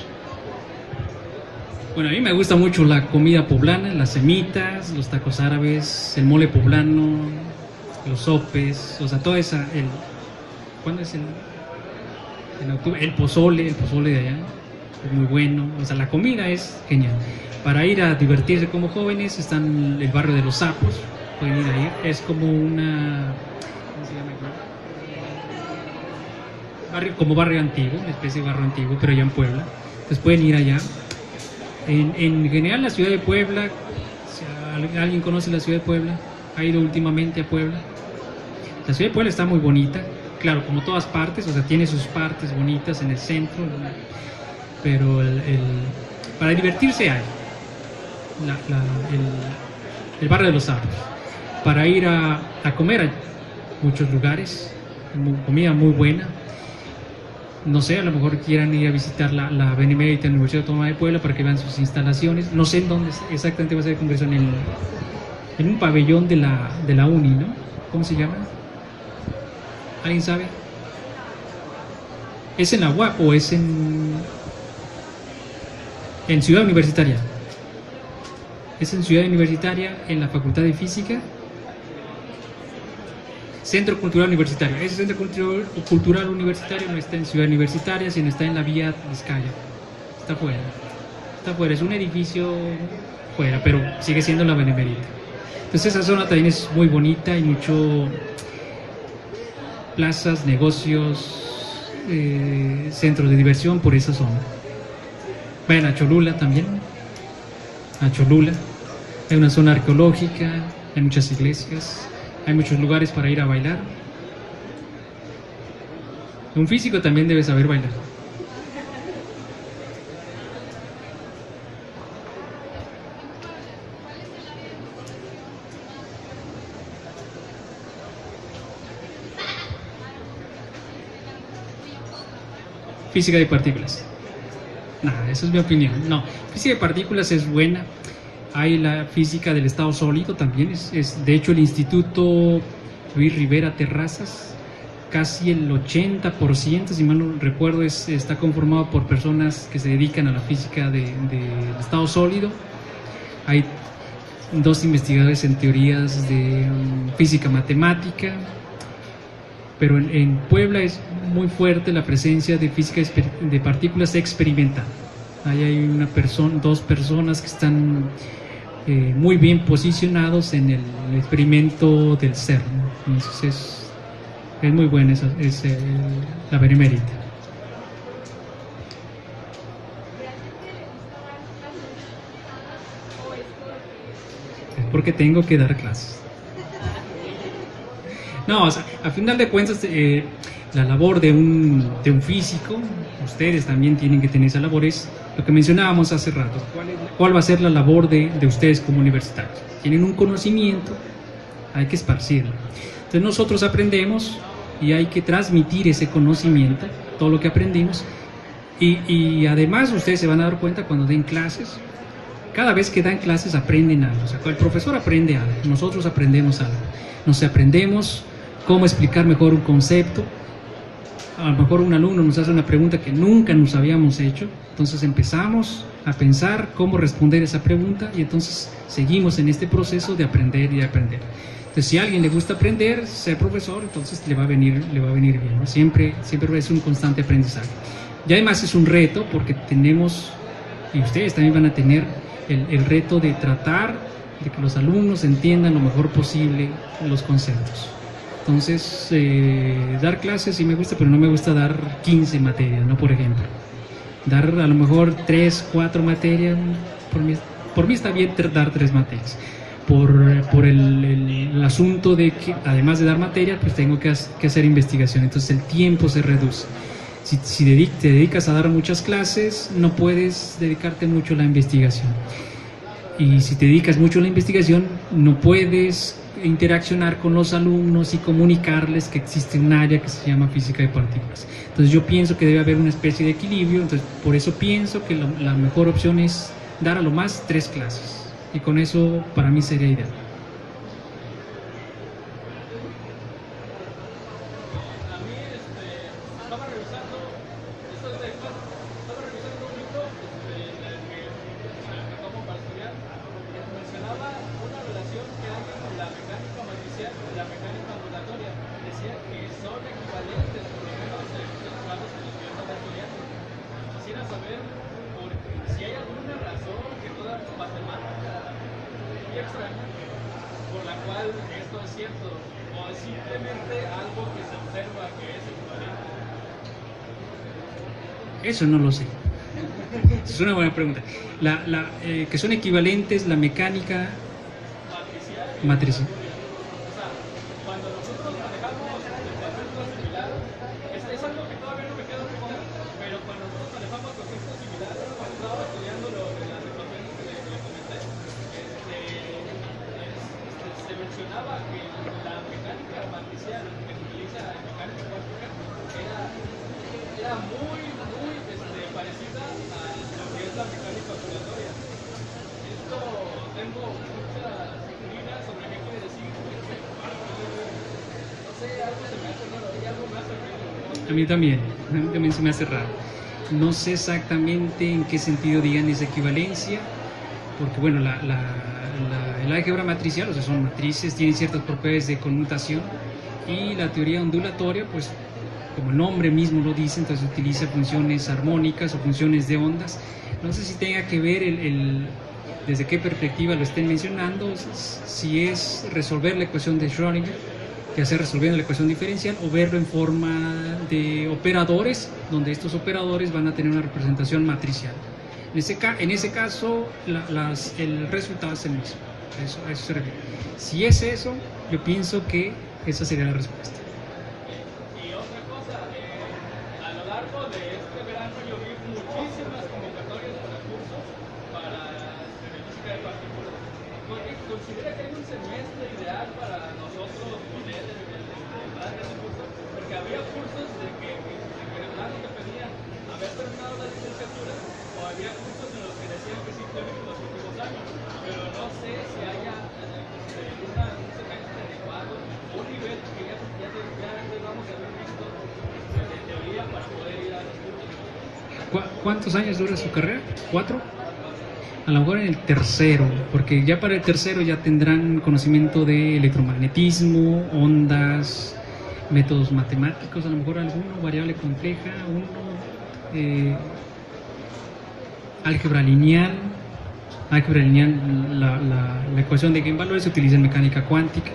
Bueno, a mí me gusta mucho la comida poblana, las semitas, los tacos árabes, el mole poblano, los sopes, o sea, toda esa... ¿Cuándo es en octubre? El pozole de allá, es muy bueno, o sea, la comida es genial. Para ir a divertirse como jóvenes están el barrio de los Sapos, pueden ir ahí, es como una... ¿cómo se llama aquí? Como barrio antiguo, una especie de barrio antiguo, pero allá en Puebla, entonces pueden ir allá. En general la ciudad de Puebla, si alguien conoce la ciudad de Puebla, ha ido últimamente a Puebla. La ciudad de Puebla está muy bonita, claro, como todas partes, o sea, tiene sus partes bonitas en el centro, pero para divertirse hay el barrio de los Sapos. Para ir a comer hay muchos lugares, comida muy buena. No sé, a lo mejor quieran ir a visitar la Benemérita Universidad Autónoma de Puebla para que vean sus instalaciones. No sé en dónde exactamente va a ser el congreso, en un pabellón de la Uni, ¿no? ¿Cómo se llama? ¿Alguien sabe? ¿Es en la UAP o es en Ciudad Universitaria? Es en Ciudad Universitaria, en la Facultad de Física. Centro Cultural Universitario. Ese Centro Cultural Universitario no está en Ciudad Universitaria, sino está en la Vía Vizcaya. Está fuera. Está fuera. Es un edificio fuera, pero sigue siendo la Benemérita. Entonces esa zona también es muy bonita, hay mucho plazas, negocios, centros de diversión por esa zona. Vayan a Cholula también. A Cholula. Hay una zona arqueológica, hay muchas iglesias. Hay muchos lugares para ir a bailar. Un físico también debe saber bailar. Física de partículas. Nada, esa es mi opinión. No, física de partículas es buena. Hay la física del estado sólido también, es de hecho el Instituto Luis Rivera Terrazas, casi el 80%, si mal no recuerdo, está conformado por personas que se dedican a la física del estado sólido. Hay 2 investigadores en teorías de física matemática, pero en Puebla es muy fuerte la presencia de física de partículas experimental. Ahí hay 2 personas que están muy bien posicionados en el experimento del CERN. Entonces es muy buena la Benemérita. Es porque tengo que dar clases. No, o sea, a final de cuentas la labor de un físico, ustedes también tienen que tener esa labor, es lo que mencionábamos hace rato, ¿cuál va a ser la labor de ustedes como universitarios? Tienen un conocimiento, hay que esparcirlo. Entonces nosotros aprendemos y hay que transmitir ese conocimiento, todo lo que aprendimos, y además ustedes se van a dar cuenta cuando den clases, cada vez que dan clases aprenden algo, o sea, el profesor aprende algo, nosotros aprendemos algo, nos aprendemos cómo explicar mejor un concepto. A lo mejor un alumno nos hace una pregunta que nunca nos habíamos hecho, entonces empezamos a pensar cómo responder esa pregunta y entonces seguimos en este proceso de aprender y aprender. Entonces, si a alguien le gusta aprender, ser profesor, entonces le va a venir bien, ¿no? Siempre es un constante aprendizaje. Y además es un reto porque tenemos, y ustedes también van a tener el reto de tratar de que los alumnos entiendan lo mejor posible los conceptos. Entonces, dar clases sí me gusta, pero no me gusta dar 15 materias, ¿no? Por ejemplo, dar a lo mejor 3, 4 materias, por mí está bien dar 3 materias, por el asunto de que además de dar materias, pues tengo que hacer investigación, entonces el tiempo se reduce. Si te dedicas a dar muchas clases, no puedes dedicarte mucho a la investigación. Y si te dedicas mucho a la investigación, no puedes interaccionar con los alumnos y comunicarles que existe un área que se llama física de partículas. Entonces yo pienso que debe haber una especie de equilibrio, entonces por eso pienso que la mejor opción es dar a lo más 3 clases. Y con eso para mí sería ideal. por la cual esto es cierto, o es simplemente algo que se observa que es equivalente. Eso no lo sé. Es una buena pregunta. Que son equivalentes la mecánica matricial. Cuando nosotros manejamos el concepto similar, es algo que todavía no me queda muy claro, pero cuando nosotros manejamos conceptos similares, cuando estaba estudiando lo de las ecuaciones que le comenté, se mencionaba que la mecánica matricial que se utiliza en mecánica cuántica era muy parecida a lo que es la mecánica oscilatoria. Esto tengo muchas dudas sobre qué quiere decir. No sé, algo se me hace raro, hay algo más sorprendente. A mí también se me hace raro. No sé exactamente en qué sentido digan esa equivalencia, porque bueno, el álgebra matricial, o sea, son matrices, tienen ciertas propiedades de conmutación, y la teoría ondulatoria, pues como el nombre mismo lo dice, entonces utiliza funciones armónicas o funciones de ondas. No sé si tenga que ver desde qué perspectiva lo estén mencionando, si es resolver la ecuación de Schrödinger, que hace resolviendo la ecuación diferencial, o verlo en forma de operadores, donde estos operadores van a tener una representación matricial. En ese caso, el resultado es el mismo. Eso se refiere. Si es eso, yo pienso que esa sería la respuesta. Y otra cosa, a lo largo de este verano yo vi muchísimas convocatorias para cursos para física de partículas. ¿Considera que hay un semestre ideal para nosotros poder dar ese curso? Porque había cursos de que de plano te pedían haber terminado la licenciatura, o había cursos en los que decían que simplemente los últimos años, pero no sé si haya un semestre adecuado, un nivel que ya vamos a haber visto de teoría para poder ir a los cursos. ¿Cuántos años dura su carrera? ¿4? A lo mejor en el tercero, porque ya para el tercero ya tendrán conocimiento de electromagnetismo, ondas, métodos matemáticos, a lo mejor alguno, variable compleja, álgebra lineal, la ecuación de eigenvalores se utiliza en mecánica cuántica,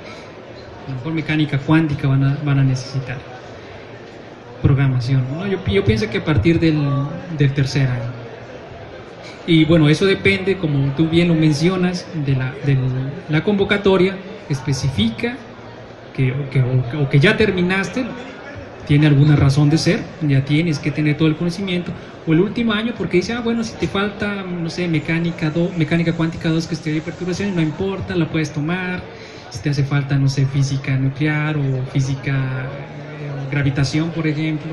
a lo mejor mecánica cuántica van a necesitar programación, ¿no? Yo pienso que a partir del tercer año. Y bueno, eso depende, como tú bien lo mencionas, de la convocatoria, especifica que ya terminaste tiene alguna razón de ser, ya tienes que tener todo el conocimiento, o el último año porque dice, bueno, si te falta, no sé, mecánica cuántica 2, que es teoría de perturbaciones, no importa, la puedes tomar. Si te hace falta, no sé, física nuclear o física, gravitación, por ejemplo,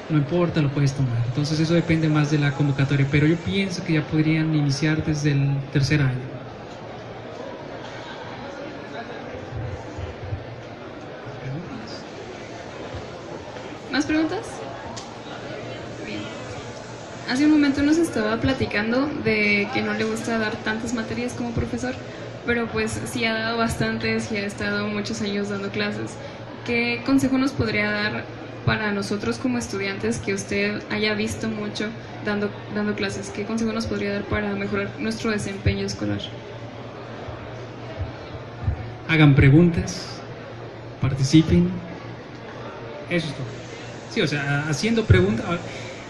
no importa, lo puedes tomar. Entonces eso depende más de la convocatoria, pero yo pienso que ya podrían iniciar desde el tercer año. ¿Más preguntas? Bien. Hace un momento nos estaba platicando de que no le gusta dar tantas materias como profesor, pero pues sí ha dado bastantes y ha estado muchos años dando clases. ¿Qué consejo nos podría dar para nosotros como estudiantes que usted haya visto mucho dando clases? ¿Qué consejo nos podría dar para mejorar nuestro desempeño escolar? Hagan preguntas, participen, eso es todo. Sí, o sea, haciendo preguntas,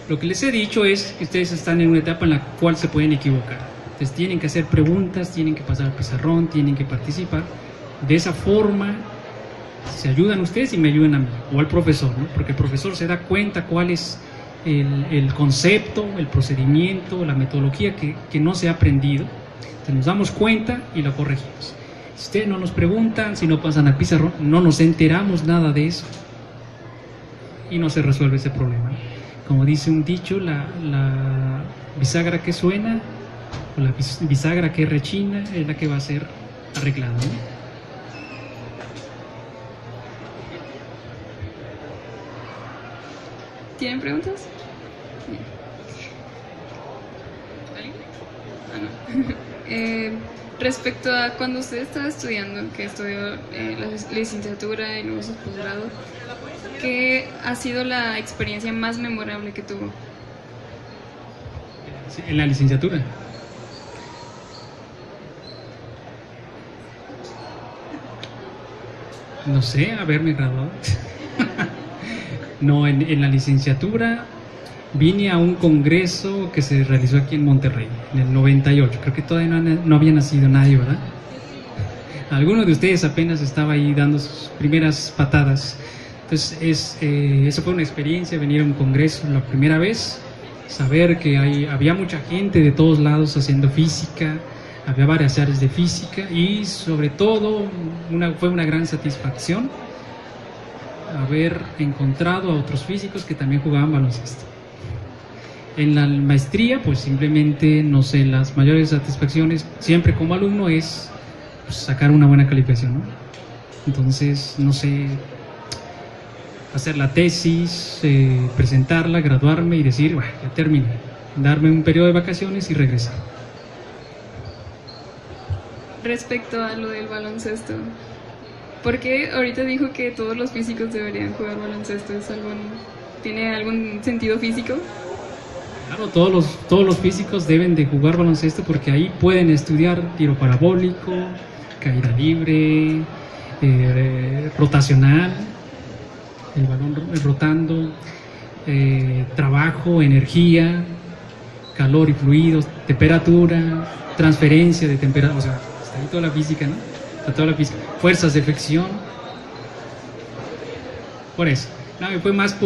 lo que les he dicho es que ustedes están en una etapa en la cual se pueden equivocar. Entonces tienen que hacer preguntas, tienen que pasar al pizarrón, tienen que participar. De esa forma se ayudan ustedes y me ayudan a mí, o al profesor, ¿no? Porque el profesor se da cuenta cuál es el concepto, el procedimiento, la metodología que no se ha aprendido. Entonces nos damos cuenta y lo corregimos. Si ustedes no nos preguntan, si no pasan al pizarrón, no nos enteramos nada de eso y no se resuelve ese problema. Como dice un dicho, la bisagra que suena o la bisagra que rechina es la que va a ser arreglada, ¿no? ¿Tienen preguntas? ¿Alguien? Ah, no. Respecto a cuando usted estaba estudiando, que estudió la licenciatura y luego su posgrado, ¿qué ha sido la experiencia más memorable que tuvo? En la licenciatura. No sé, haberme graduado. No, en la licenciatura vine a un congreso que se realizó aquí en Monterrey, en el 98. Creo que todavía no había nacido nadie, ¿verdad? Alguno de ustedes apenas estaba ahí dando sus primeras patadas. Entonces, eso fue una experiencia, venir a un congreso la primera vez, saber que había mucha gente de todos lados haciendo física, había varias áreas de física y sobre todo fue una gran satisfacción haber encontrado a otros físicos que también jugaban baloncesto. En la maestría, pues simplemente, no sé, las mayores satisfacciones siempre como alumno es pues, sacar una buena calificación, ¿no? Entonces, no sé, hacer la tesis, presentarla, graduarme y decir, bueno, ya terminé, darme un periodo de vacaciones y regresar. Respecto a lo del baloncesto, ¿por qué ahorita dijo que todos los físicos deberían jugar baloncesto? ¿Tiene algún sentido físico? Claro, todos los físicos deben de jugar baloncesto porque ahí pueden estudiar tiro parabólico, caída libre, rotacional, el balón rotando, trabajo, energía, calor y fluidos, temperatura, transferencia de temperatura, o sea, está ahí toda la física, ¿no? Está toda la física, fuerzas de fricción. Por eso, no, fue más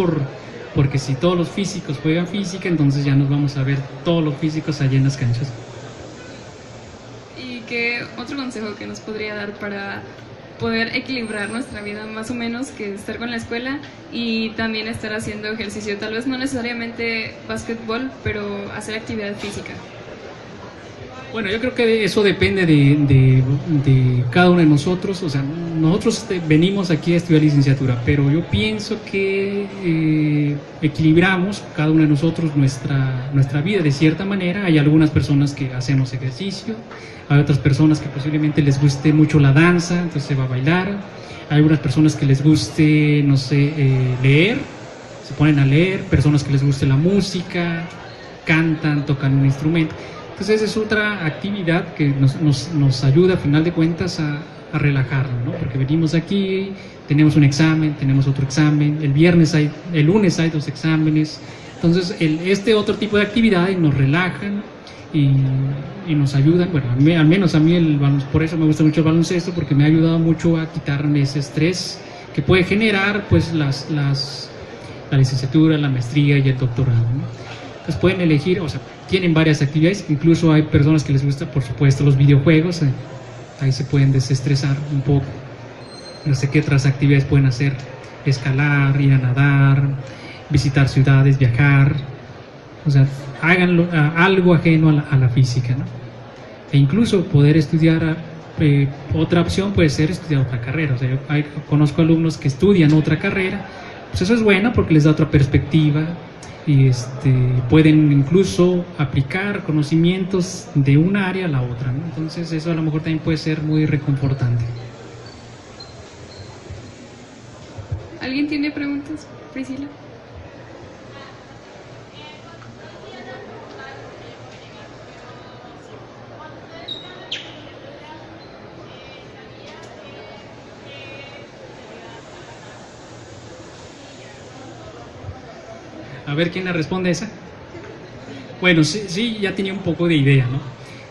porque si todos los físicos juegan física, entonces ya nos vamos a ver todos los físicos allá en las canchas. ¿Y qué otro consejo que nos podría dar para poder equilibrar nuestra vida más o menos, que estar con la escuela y también estar haciendo ejercicio? Tal vez no necesariamente básquetbol, pero hacer actividad física. Bueno, yo creo que eso depende de cada uno de nosotros. O sea, nosotros venimos aquí a estudiar licenciatura, pero yo pienso que equilibramos cada uno de nosotros nuestra vida de cierta manera. Hay algunas personas que hacemos ejercicio, hay otras personas que posiblemente les guste mucho la danza, entonces se va a bailar. Hay algunas personas que les guste, no sé, leer, se ponen a leer, personas que les guste la música, cantan, tocan un instrumento. Entonces es otra actividad que nos ayuda a final de cuentas a relajarnos, ¿no? Porque venimos aquí, tenemos un examen, tenemos otro examen, el lunes hay 2 exámenes. Entonces este otro tipo de actividades nos relajan y nos ayudan. Bueno, al menos a mí por eso me gusta mucho el baloncesto, porque me ha ayudado mucho a quitarme ese estrés que puede generar pues las la licenciatura, la maestría y el doctorado, ¿no? Entonces pueden elegir, o sea, tienen varias actividades, incluso hay personas que les gusta, por supuesto, los videojuegos, ahí se pueden desestresar un poco. No sé qué otras actividades pueden hacer: escalar, ir a nadar, visitar ciudades, viajar, o sea, háganlo, algo ajeno a la física, ¿no? E incluso poder estudiar, otra opción puede ser estudiar otra carrera. O sea, yo conozco alumnos que estudian otra carrera, pues eso es bueno porque les da otra perspectiva y pueden incluso aplicar conocimientos de un área a la otra, ¿no? Entonces eso a lo mejor también puede ser muy reconfortante. ¿Alguien tiene preguntas? Priscila. A ver quién le responde a esa. Bueno, sí, ya tenía un poco de idea, ¿no?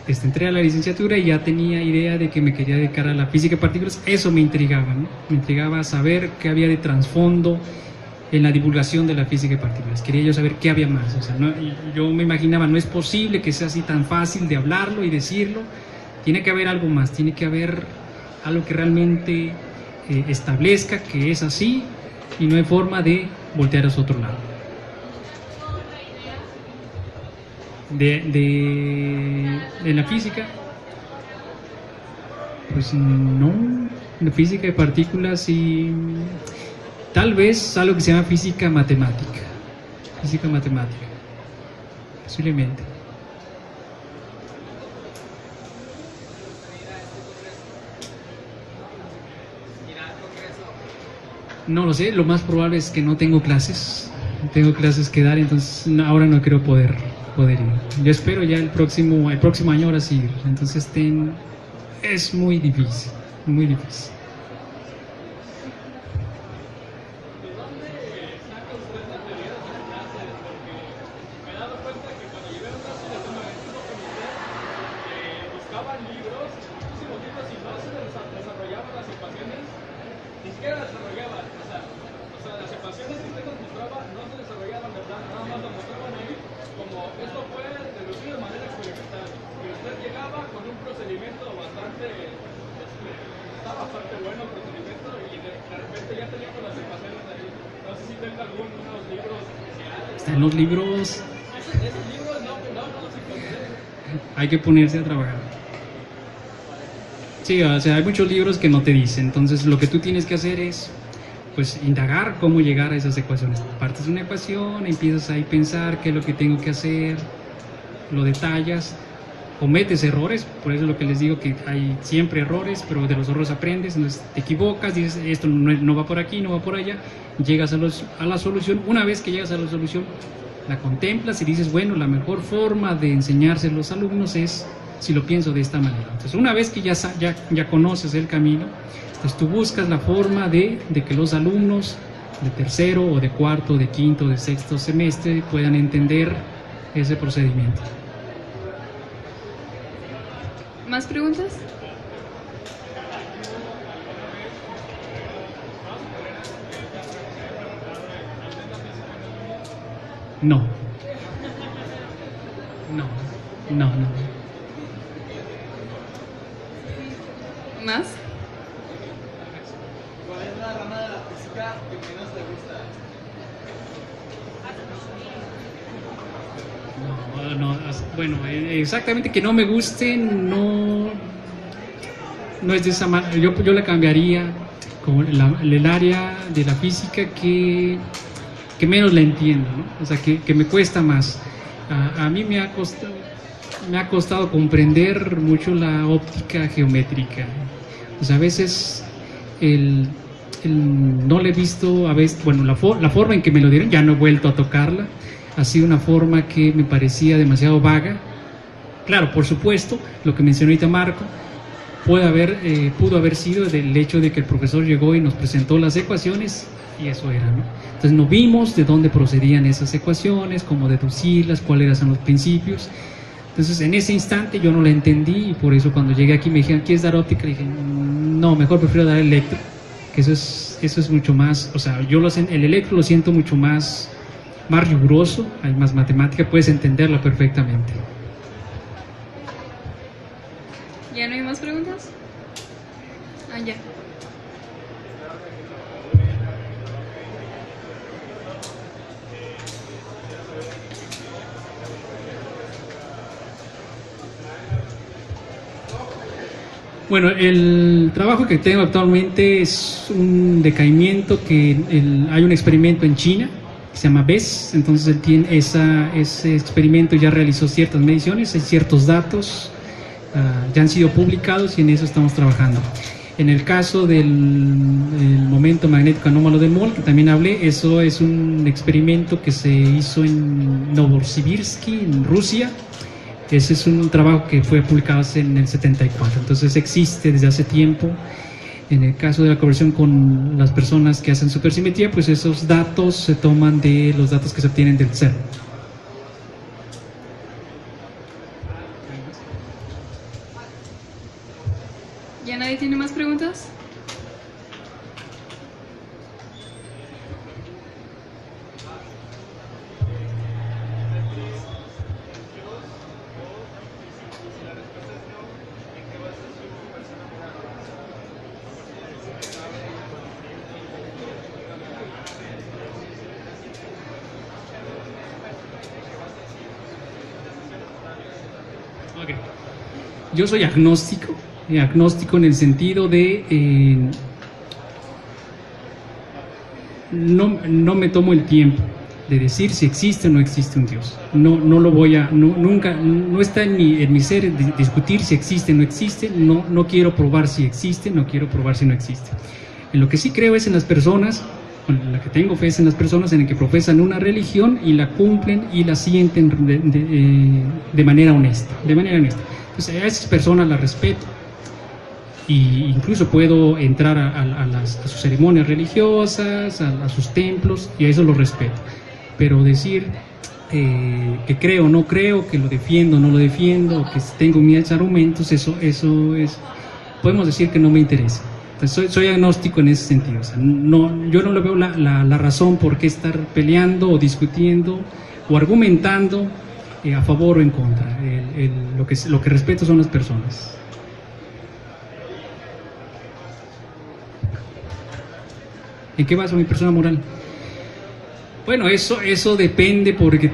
Entré a la licenciatura y ya tenía idea de que me quería dedicar a la física de partículas. Eso me intrigaba, ¿no? Me intrigaba saber qué había de trasfondo en la divulgación de la física de partículas. Quería yo saber qué había más. O sea, yo me imaginaba, no es posible que sea así tan fácil de hablarlo y decirlo. Tiene que haber algo más, tiene que haber algo que realmente establezca que es así y no hay forma de voltear a su otro lado. De la física, pues no, la física de partículas y tal vez algo que se llama física matemática, posiblemente. No lo sé, lo más probable es que no tengo clases que dar, entonces ahora no creo poder ir. Yo espero ya el próximo año ahora sí ir. Entonces es muy difícil, muy difícil. Buscaban libros, muchísimos libros, y no se desarrollaban las ecuaciones, ni siquiera las desarrollaban. O sea, las ecuaciones que usted nos mostraba no se desarrollaban, ¿verdad? Nada más lo mostraban ahí como esto fue deducido de manera experimental. Y usted llegaba con un procedimiento bastante bueno el procedimiento, y de repente ya teníamos las ecuaciones ahí. No sé si tenga algunos libros especiales. Están los libros. Esos libros no los encontré. Hay que ponerse a trabajar. Sí, o sea, hay muchos libros que no te dicen. Entonces lo que tú tienes que hacer es, pues, indagar cómo llegar a esas ecuaciones. Partes de una ecuación, empiezas ahí a pensar qué es lo que tengo que hacer, lo detallas, cometes errores, por eso es lo que les digo, que hay siempre errores, pero de los errores aprendes. Entonces te equivocas, dices esto no va por aquí, no va por allá, llegas a la solución. Una vez que llegas a la solución, la contemplas y dices, bueno, la mejor forma de enseñarse a los alumnos es si lo pienso de esta manera. Entonces una vez que ya conoces el camino, entonces tú buscas la forma de que los alumnos de tercero o de cuarto, de quinto, de sexto semestre puedan entender ese procedimiento. ¿Más preguntas? No. ¿Más? ¿Cuál es la rama de la física que menos te gusta? Bueno, exactamente que no me guste, no es de esa manera. Yo la cambiaría como el área de la física que menos la entiendo, ¿no? O sea, que me cuesta más. A mí me ha costado comprender mucho la óptica geométrica. O sea, a veces no le he visto, a veces, bueno, la forma en que me lo dieron, ya no he vuelto a tocarla. Ha sido una forma que me parecía demasiado vaga. Claro, por supuesto, lo que mencionó ahorita Marco, pudo haber sido del hecho de que el profesor llegó y nos presentó las ecuaciones y eso era, ¿no? Entonces no vimos de dónde procedían esas ecuaciones, cómo deducirlas, cuáles eran los principios. Entonces en ese instante yo no la entendí y por eso cuando llegué aquí me dijeron, ¿quieres dar óptica? Y dije, no, mejor prefiero dar electro, que eso es eso es mucho más, o sea, el electro lo siento mucho más riguroso, hay más matemática, puedes entenderla perfectamente. ¿Ya no hay más preguntas? Ah, ya. Bueno, el trabajo que tengo actualmente es un decaimiento hay un experimento en China que se llama BES, entonces él tiene ese experimento ya realizó ciertas mediciones, hay ciertos datos, ya han sido publicados y en eso estamos trabajando. En el caso del momento magnético anómalo de Mol, que también hablé, eso es un experimento que se hizo en Novosibirsk, en Rusia. Ese es un trabajo que fue publicado en el 74, entonces existe desde hace tiempo. En el caso de la conversión con las personas que hacen supersimetría, pues esos datos se toman de los datos que se obtienen del CERN. ¿Ya nadie tiene más preguntas? Okay. Yo soy agnóstico en el sentido de no me tomo el tiempo de decir si existe o no existe un Dios. No lo voy a, nunca, no está en mi ser discutir si existe o no existe. No quiero probar si existe, no quiero probar si no existe. En lo que sí creo es en las personas, en la que tengo fe es en las personas en las que profesan una religión y la cumplen y la sienten de manera honesta. Entonces a esas personas las respeto. Y incluso puedo entrar a sus ceremonias religiosas, a sus templos, y a eso lo respeto. Pero decir que creo o no creo, que lo defiendo o no lo defiendo, que tengo mis argumentos, eso es, podemos decir que no me interesa. Entonces soy agnóstico en ese sentido. O sea, yo no le veo la razón por qué estar peleando o discutiendo o argumentando a favor o en contra. Lo que respeto son las personas. ¿En qué baso mi persona moral? Bueno, eso depende porque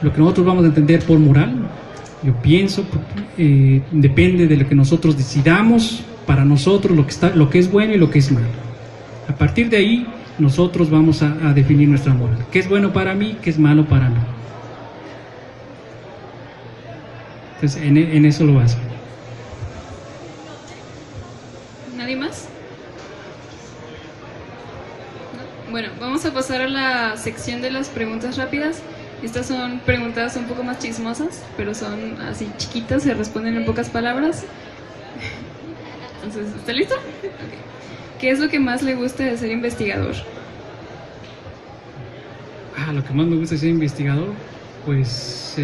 lo que nosotros vamos a entender por moral, yo pienso, depende de lo que nosotros decidamos para nosotros, lo que es bueno y lo que es malo. A partir de ahí, nosotros vamos a definir nuestra moral. ¿Qué es bueno para mí? ¿Qué es malo para mí? Entonces, en eso lo baso. ¿Nadie más? ¿No? Bueno, vamos a pasar a la sección de las preguntas rápidas. Estas son preguntas un poco más chismosas, pero son así chiquitas, se responden en pocas palabras. Entonces, ¿está listo? Okay. ¿Qué es lo que más le gusta de ser investigador? Lo que más me gusta de ser investigador, pues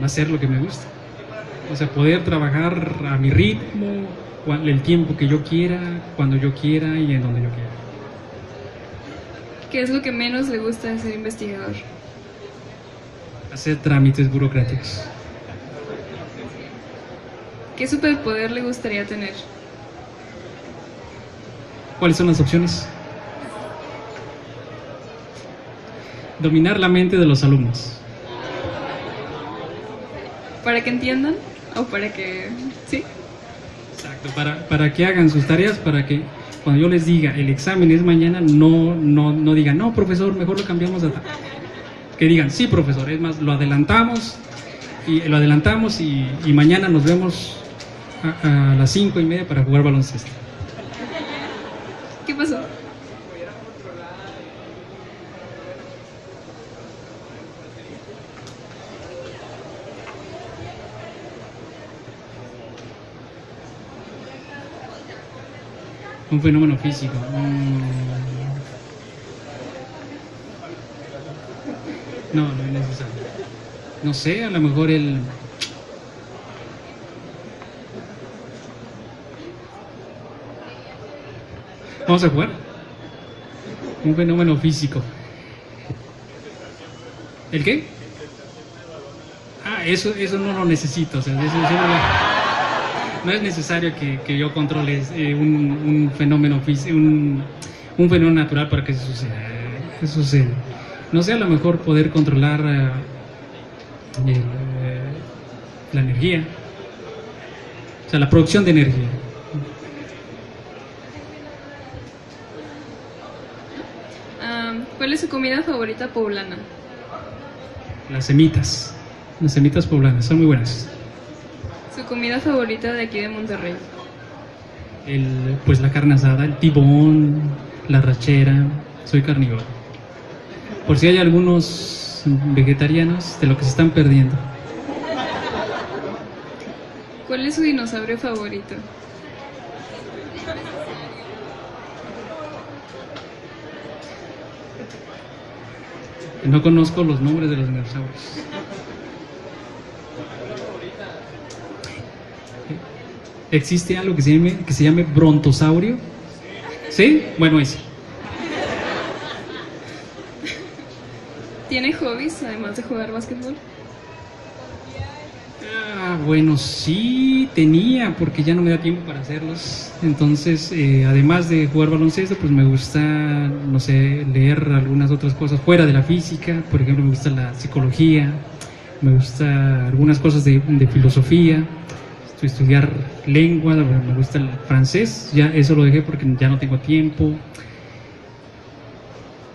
hacer lo que me gusta. O sea, poder trabajar a mi ritmo, el tiempo que yo quiera, cuando yo quiera y en donde yo quiera. ¿Qué es lo que menos le gusta de ser investigador? Hacer trámites burocráticos. ¿Qué superpoder le gustaría tener? ¿Cuáles son las opciones? Dominar la mente de los alumnos. ¿Para que entiendan? ¿O para que...? ¿Sí? Exacto, para que hagan sus tareas, para que cuando yo les diga el examen es mañana, no digan, no, profesor, mejor lo cambiamos a tal. Que digan, sí, profesor, es más, lo adelantamos y mañana nos vemos a las 5:30 para jugar baloncesto. ¿Qué pasó? Un fenómeno físico. No es necesario. No sé, a lo mejor Vamos a jugar. Un fenómeno físico. ¿El qué? Ah, eso no lo necesito. O sea, eso no es necesario que yo controle un fenómeno físico, un fenómeno natural para que eso suceda. Eso sucede. No sé, a lo mejor poder controlar la energía, o sea, la producción de energía. ¿Cuál es su comida favorita poblana? Las semitas poblanas, son muy buenas. ¿Su comida favorita de aquí de Monterrey? Pues la carne asada, el tibón, la rachera, soy carnívoro. Por si hay algunos vegetarianos, de lo que se están perdiendo. ¿Cuál es su dinosaurio favorito? No conozco los nombres de los dinosaurios. ¿Existe algo que se llame brontosaurio? ¿Sí? Bueno, ese. ¿Tiene hobbies además de jugar básquetbol? Bueno, sí tenía, porque ya no me da tiempo para hacerlos. Entonces, además de jugar baloncesto, pues me gusta, no sé, leer algunas otras cosas fuera de la física. Por ejemplo, me gusta la psicología, me gusta algunas cosas de filosofía, estudiar lengua, me gusta el francés. Ya eso lo dejé porque ya no tengo tiempo.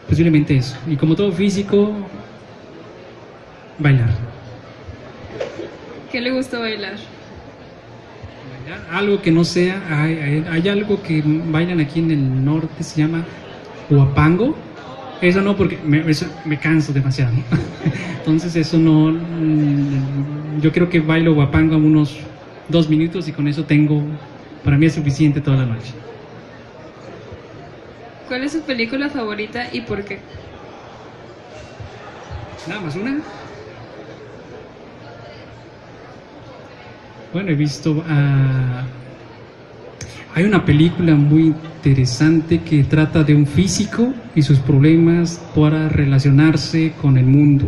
Posiblemente eso. Y como todo físico, bailar. ¿Qué le gusta bailar? Algo que no sea, hay algo que bailan aquí en el norte, se llama huapango. Eso no, porque eso me canso demasiado, ¿no? Entonces eso no, yo creo que bailo huapango unos 2 minutos y con eso para mí es suficiente toda la noche. ¿Cuál es su película favorita y por qué? Nada más una. Bueno, he visto... hay una película muy interesante que trata de un físico y sus problemas para relacionarse con el mundo.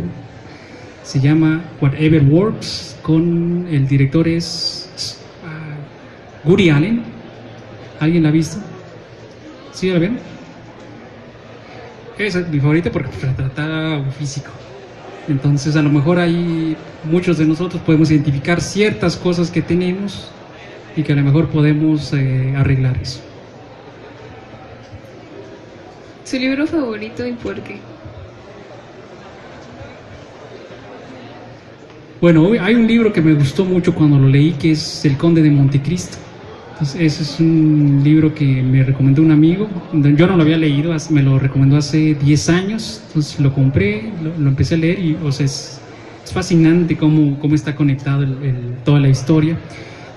Se llama Whatever Works, el director es Woody Allen. ¿Alguien la ha visto? ¿Sí la ven? Esa es mi favorita porque trata un físico. Entonces a lo mejor ahí muchos de nosotros podemos identificar ciertas cosas que tenemos y que a lo mejor podemos arreglar eso. ¿Su libro favorito y por qué? Bueno, hay un libro que me gustó mucho cuando lo leí, que es El Conde de Montecristo. Entonces, ese es un libro que me recomendó un amigo. Yo no lo había leído, me lo recomendó hace 10 años. Entonces lo compré, lo empecé a leer y, o sea, es fascinante cómo está conectado toda la historia.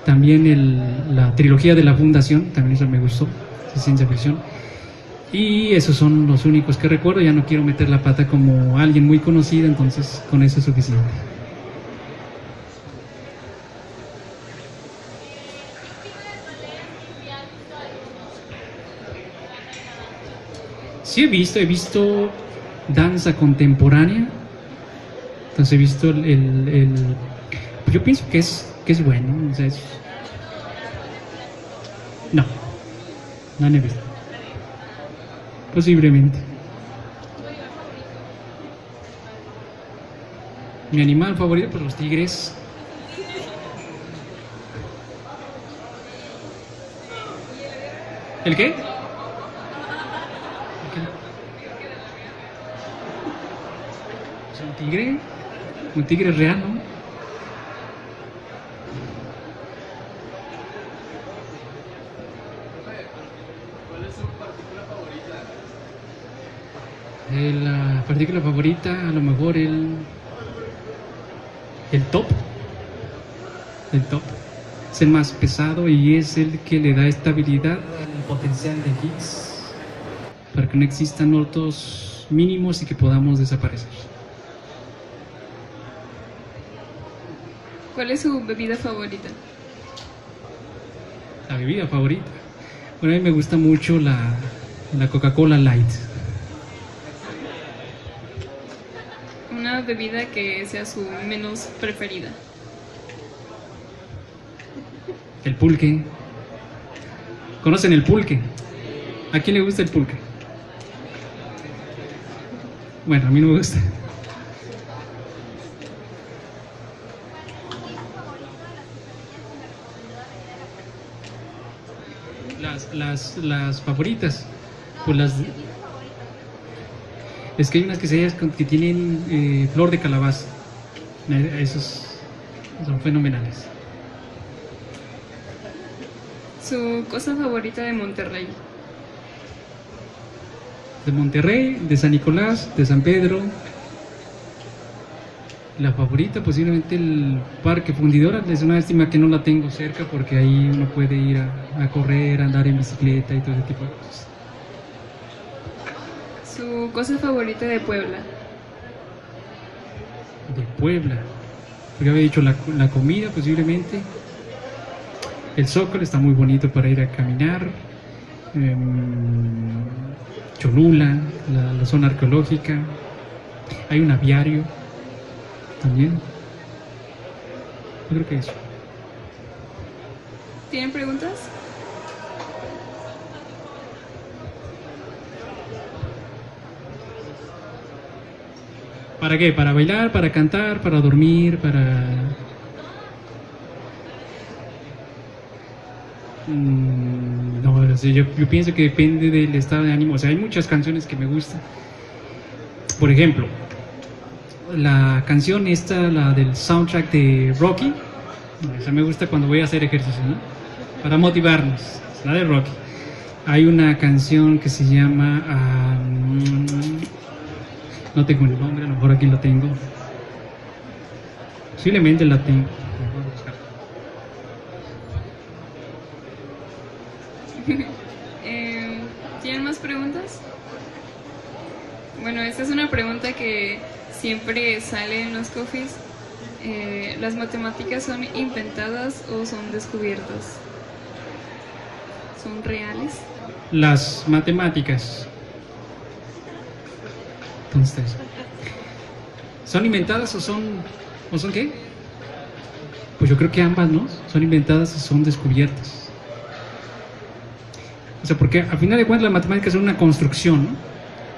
También la trilogía de la Fundación, también eso me gustó, es ciencia ficción. Y esos son los únicos que recuerdo. Ya no quiero meter la pata como alguien muy conocido, entonces con eso es suficiente. Sí, he visto danza contemporánea. Entonces he visto yo pienso que es bueno. O sea, no he visto. Posiblemente. Mi animal favorito, pues los tigres. ¿El qué? Un tigre real, ¿no? ¿Cuál es su partícula favorita? La partícula favorita, a lo mejor el top. El top es el más pesado y es el que le da estabilidad al potencial de Higgs para que no existan otros mínimos y que podamos desaparecer. ¿Cuál es su bebida favorita? La bebida favorita. Bueno, a mí me gusta mucho La Coca-Cola Light. Una bebida que sea su menos preferida. El pulque. ¿Conocen el pulque? ¿A quién le gusta el pulque? Bueno, a mí no me gusta. Las favoritas, pues es que hay unas que tienen flor de calabaza. Esos son fenomenales. Su cosa favorita de Monterrey. De Monterrey, de San Nicolás, de San Pedro. La favorita posiblemente el Parque Fundidora. Es una lástima que no la tengo cerca porque ahí uno puede ir a correr, a andar en bicicleta y todo ese tipo de cosas. Su cosa favorita de Puebla. De Puebla. Porque había dicho la comida posiblemente. El Zócalo está muy bonito para ir a caminar. Cholula, la zona arqueológica. Hay un aviario también. Yo creo que eso. ¿Tienen preguntas? ¿Para qué? ¿Para bailar? ¿Para cantar? ¿Para dormir? ¿Para...? No, o sea, yo pienso que depende del estado de ánimo. O sea, hay muchas canciones que me gustan. Por ejemplo, la canción esta, la del soundtrack de Rocky, esa me gusta cuando voy a hacer ejercicio, ¿no? Para motivarnos, la de Rocky. Hay una canción que se llama no tengo el nombre, a lo mejor aquí lo tengo. Posiblemente la tengo. ¿Tienen más preguntas? Bueno, esta es una pregunta que siempre sale en los coffees. ¿Las matemáticas son inventadas o son descubiertas? ¿Son reales? Las matemáticas. Entonces, ¿son inventadas o son qué? Pues yo creo que ambas, ¿no? Son inventadas o son descubiertas. O sea, porque a final de cuentas las matemáticas son una construcción, ¿no?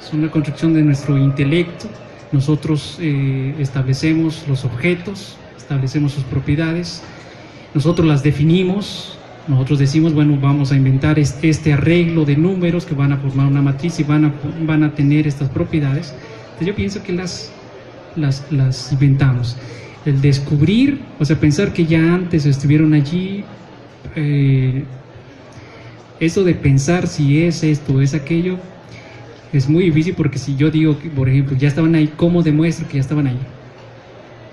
Son una construcción de nuestro intelecto. Nosotros establecemos los objetos, establecemos sus propiedades, nosotros las definimos, nosotros decimos, bueno, vamos a inventar este arreglo de números que van a formar una matriz y van a tener estas propiedades. Entonces yo pienso que las inventamos. El descubrir, o sea, pensar que ya antes estuvieron allí, eso de pensar si es esto o es aquello, es muy difícil porque si yo digo que, por ejemplo, ya estaban ahí, ¿cómo demuestro que ya estaban ahí?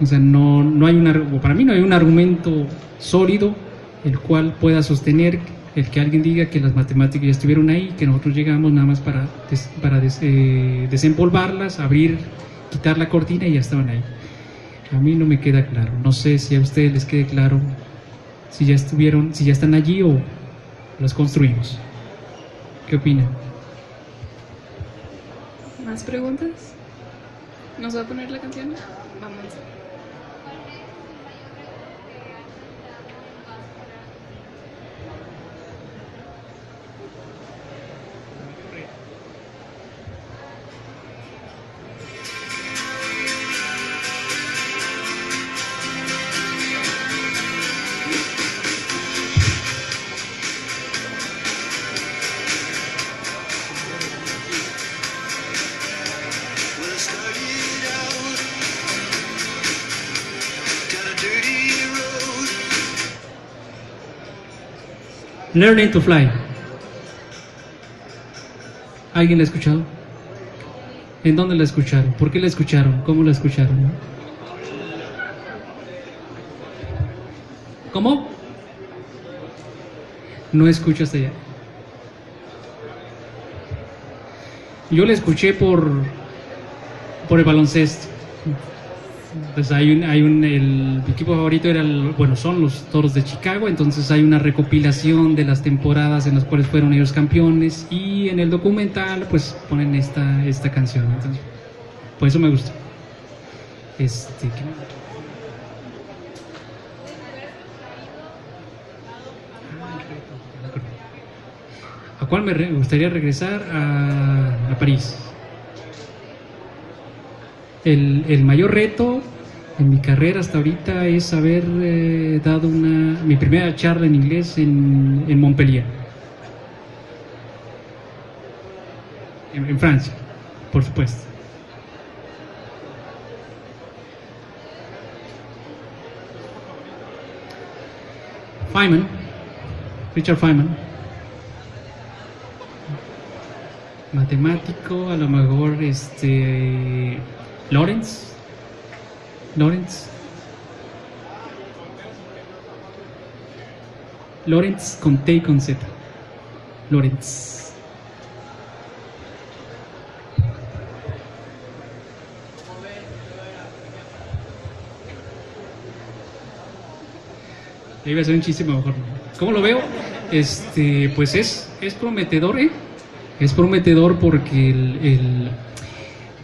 O sea, no hay para mí no hay un argumento sólido el cual pueda sostener el que alguien diga que las matemáticas ya estuvieron ahí, que nosotros llegamos nada más para desempolvarlas, abrir, quitar la cortina y ya estaban ahí. A mí no me queda claro. No sé si a ustedes les quede claro si ya están allí o las construimos. ¿Qué opinan? ¿Más preguntas? ¿Nos va a poner la canción? Vamos. Learning to Fly. ¿Alguien la ha escuchado? ¿En dónde la escucharon? ¿Por qué la escucharon? ¿Cómo la escucharon? ¿Cómo? No escucho hasta allá. Yo la escuché por el baloncesto. Entonces el equipo favorito era son los Toros de Chicago. Entonces hay una recopilación de las temporadas en las cuales fueron ellos campeones, y en el documental pues ponen esta canción. Entonces, por eso me gusta. ¿A cuál me gustaría regresar? A París. El mayor reto en mi carrera hasta ahorita es haber dado mi primera charla en inglés en Montpellier, en Francia, por supuesto. Feynman, Richard Feynman, matemático, a lo mejor Lorentz con T y con Z. Lorentz. Iba a ser un chiste, pero mejor no. ¿Cómo lo veo? Pues es prometedor, Es prometedor porque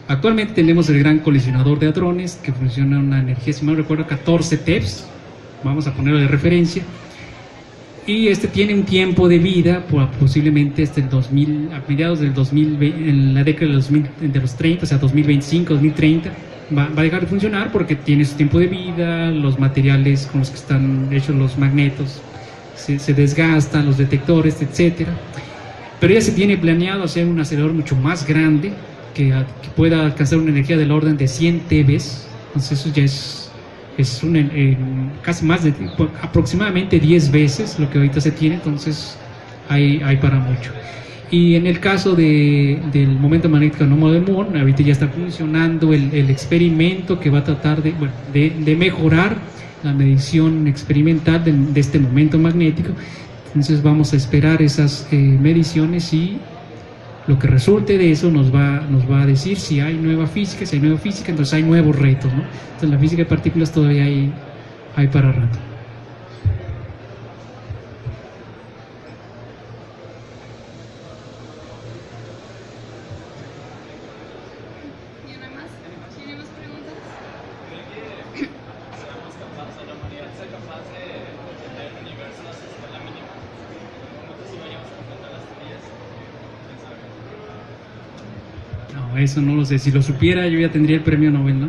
actualmente tenemos el gran colisionador de hadrones que funciona a una energía, si mal no recuerdo, 14 TeV, vamos a ponerlo de referencia, y tiene un tiempo de vida posiblemente hasta el 2000, a mediados del 2020, en la década de los 30, o sea 2025, 2030, va a dejar de funcionar porque tiene su tiempo de vida, los materiales con los que están hechos los magnetos se desgastan, los detectores, etcétera. Pero ya se tiene planeado hacer un acelerador mucho más grande que pueda alcanzar una energía del orden de 100 TeV. Entonces eso ya es casi más de aproximadamente 10 veces lo que ahorita se tiene. Entonces hay para mucho. Y en el caso del momento magnético anómalo de Moore, ahorita ya está funcionando el experimento que va a tratar de mejorar la medición experimental de este momento magnético. Entonces vamos a esperar esas mediciones, y lo que resulte de eso nos va a decir si hay nueva física. Si hay nueva física, entonces hay nuevos retos, ¿no? Entonces la física de partículas todavía hay para rato. ¿Tiene más preguntas? Seamos capaces, la humanidad sea capaz de entender el universo a su escala mínima. No sé si vayamos a completar las teorías. ¿Quién sabe? No, eso no lo sé. Si lo supiera, yo ya tendría el premio Nobel, ¿no?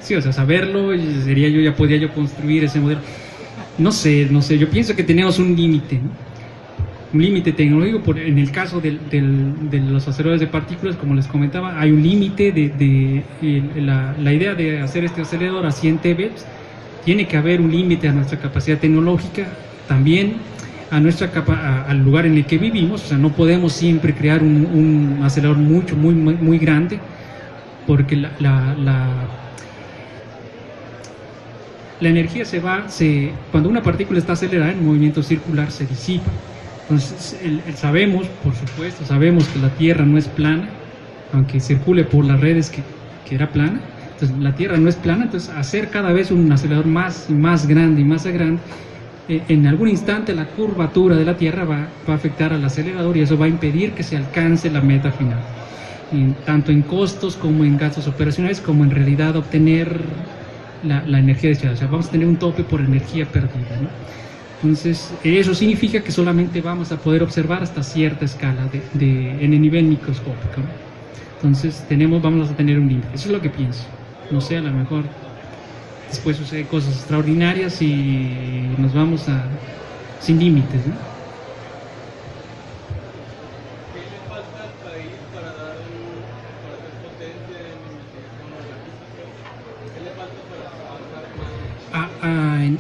Sí, o sea, saberlo, ya podría yo construir ese modelo. No sé, yo pienso que tenemos un límite, ¿no? Un límite tecnológico. En el caso de los aceleradores de partículas, como les comentaba, hay un límite la idea de hacer este acelerador a 100 TeV. Tiene que haber un límite a nuestra capacidad tecnológica, también al lugar en el que vivimos. O sea, no podemos siempre crear un acelerador muy grande, porque la energía cuando una partícula está acelerada en movimiento circular, se disipa. Entonces sabemos que la Tierra no es plana, aunque circule por las redes que era plana. Entonces la Tierra no es plana. Entonces hacer cada vez un acelerador más grande, en algún instante la curvatura de la Tierra va a afectar al acelerador, y eso va a impedir que se alcance la meta final, tanto en costos como en gastos operacionales, como en realidad obtener la energía deseada. O sea, vamos a tener un tope por energía perdida, ¿no? Entonces eso significa que solamente vamos a poder observar hasta cierta escala en el nivel microscópico, ¿no? Entonces vamos a tener un límite. Eso es lo que pienso. No sé, a lo mejor después suceden cosas extraordinarias y nos vamos sin límites, ¿no? ¿Qué le falta al país para ser potente en investigación o en ¿Qué le falta para avanzar más?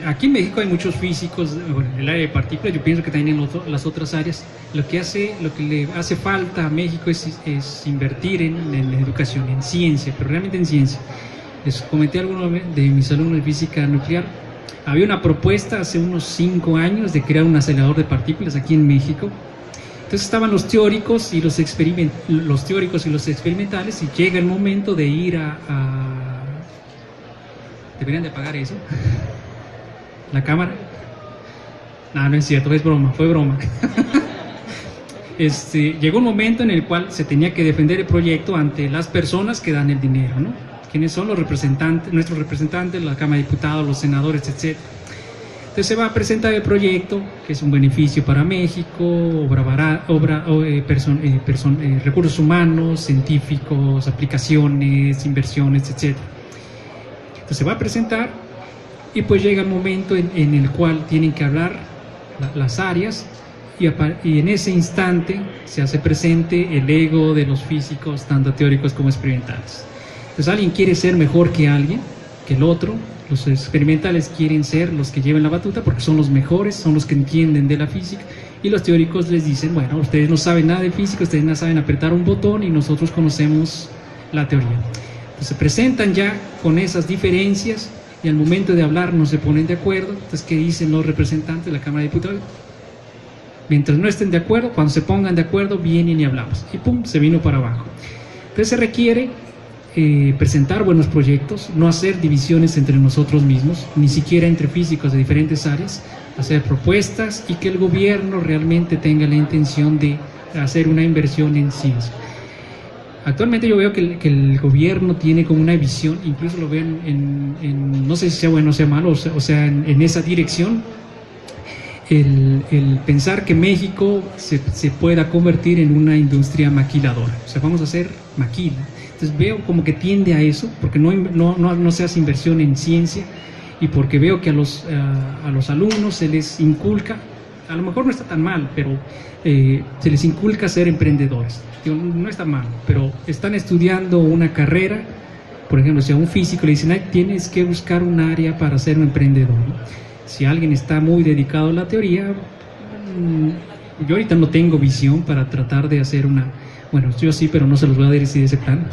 Aquí en México hay muchos físicos en el área de partículas. Yo pienso que también en las otras áreas. Lo que le hace falta a México es invertir en educación, en ciencia, pero realmente en ciencia. Les comenté a algunos de mis alumnos de física nuclear. Había una propuesta hace unos 5 años de crear un acelerador de partículas aquí en México. Entonces estaban los teóricos y los experimentales, y llega el momento de ir a Deberían de apagar eso. La cámara. No, no es cierto, es broma, fue broma. Llegó un momento en el cual se tenía que defender el proyecto ante las personas que dan el dinero, ¿no? ¿Quiénes son los representantes, nuestros representantes, la Cámara de Diputados, los senadores, etc.? Entonces se va a presentar el proyecto, que es un beneficio para México, recursos humanos, científicos, aplicaciones, inversiones, etc. Entonces se va a presentar y pues llega el momento en el cual tienen que hablar las áreas y en ese instante se hace presente el ego de los físicos, tanto teóricos como experimentales. Entonces alguien quiere ser mejor que alguien, que el otro. Los experimentales quieren ser los que lleven la batuta porque son los mejores, son los que entienden de la física, y los teóricos les dicen, bueno, ustedes no saben nada de física, ustedes no saben apretar un botón y nosotros conocemos la teoría. Entonces se presentan ya con esas diferencias y al momento de hablar no se ponen de acuerdo. Entonces, ¿qué dicen los representantes de la Cámara de Diputados? Mientras no estén de acuerdo, cuando se pongan de acuerdo, vienen y hablamos. Y pum, se vino para abajo. Entonces se requiere presentar buenos proyectos, no hacer divisiones entre nosotros mismos, ni siquiera entre físicos de diferentes áreas, hacer propuestas y que el gobierno realmente tenga la intención de hacer una inversión en ciencia. Actualmente yo veo que el gobierno tiene como una visión, incluso lo veo no sé si sea bueno o sea malo, o sea en esa dirección, el pensar que México se pueda convertir en una industria maquiladora, o sea, vamos a hacer maquila. Entonces veo como que tiende a eso, porque no se hace inversión en ciencia, y porque veo que a los alumnos se les inculca, a lo mejor no está tan mal, pero se les inculca ser emprendedores. No está mal, pero están estudiando una carrera, por ejemplo, si a un físico le dicen, ay, tienes que buscar un área para ser un emprendedor, ¿no? Si alguien está muy dedicado a la teoría, yo ahorita no tengo visión para tratar de hacer bueno, yo sí, pero no se los voy a decir ese plan.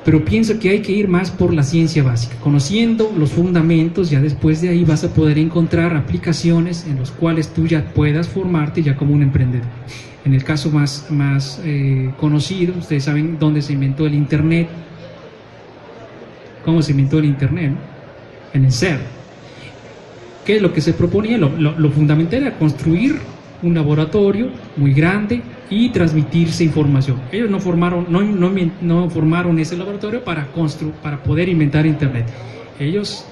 Pero pienso que hay que ir más por la ciencia básica, conociendo los fundamentos. Ya después de ahí vas a poder encontrar aplicaciones en las cuales tú ya puedas formarte ya como un emprendedor. En el caso más conocido, ustedes saben dónde se inventó el Internet. ¿Cómo se inventó el Internet? ¿No? En el CERN. ¿Qué es lo que se proponía? Lo fundamental era construir un laboratorio muy grande y transmitirse información. Ellos no formaron ese laboratorio para poder inventar Internet. Ellos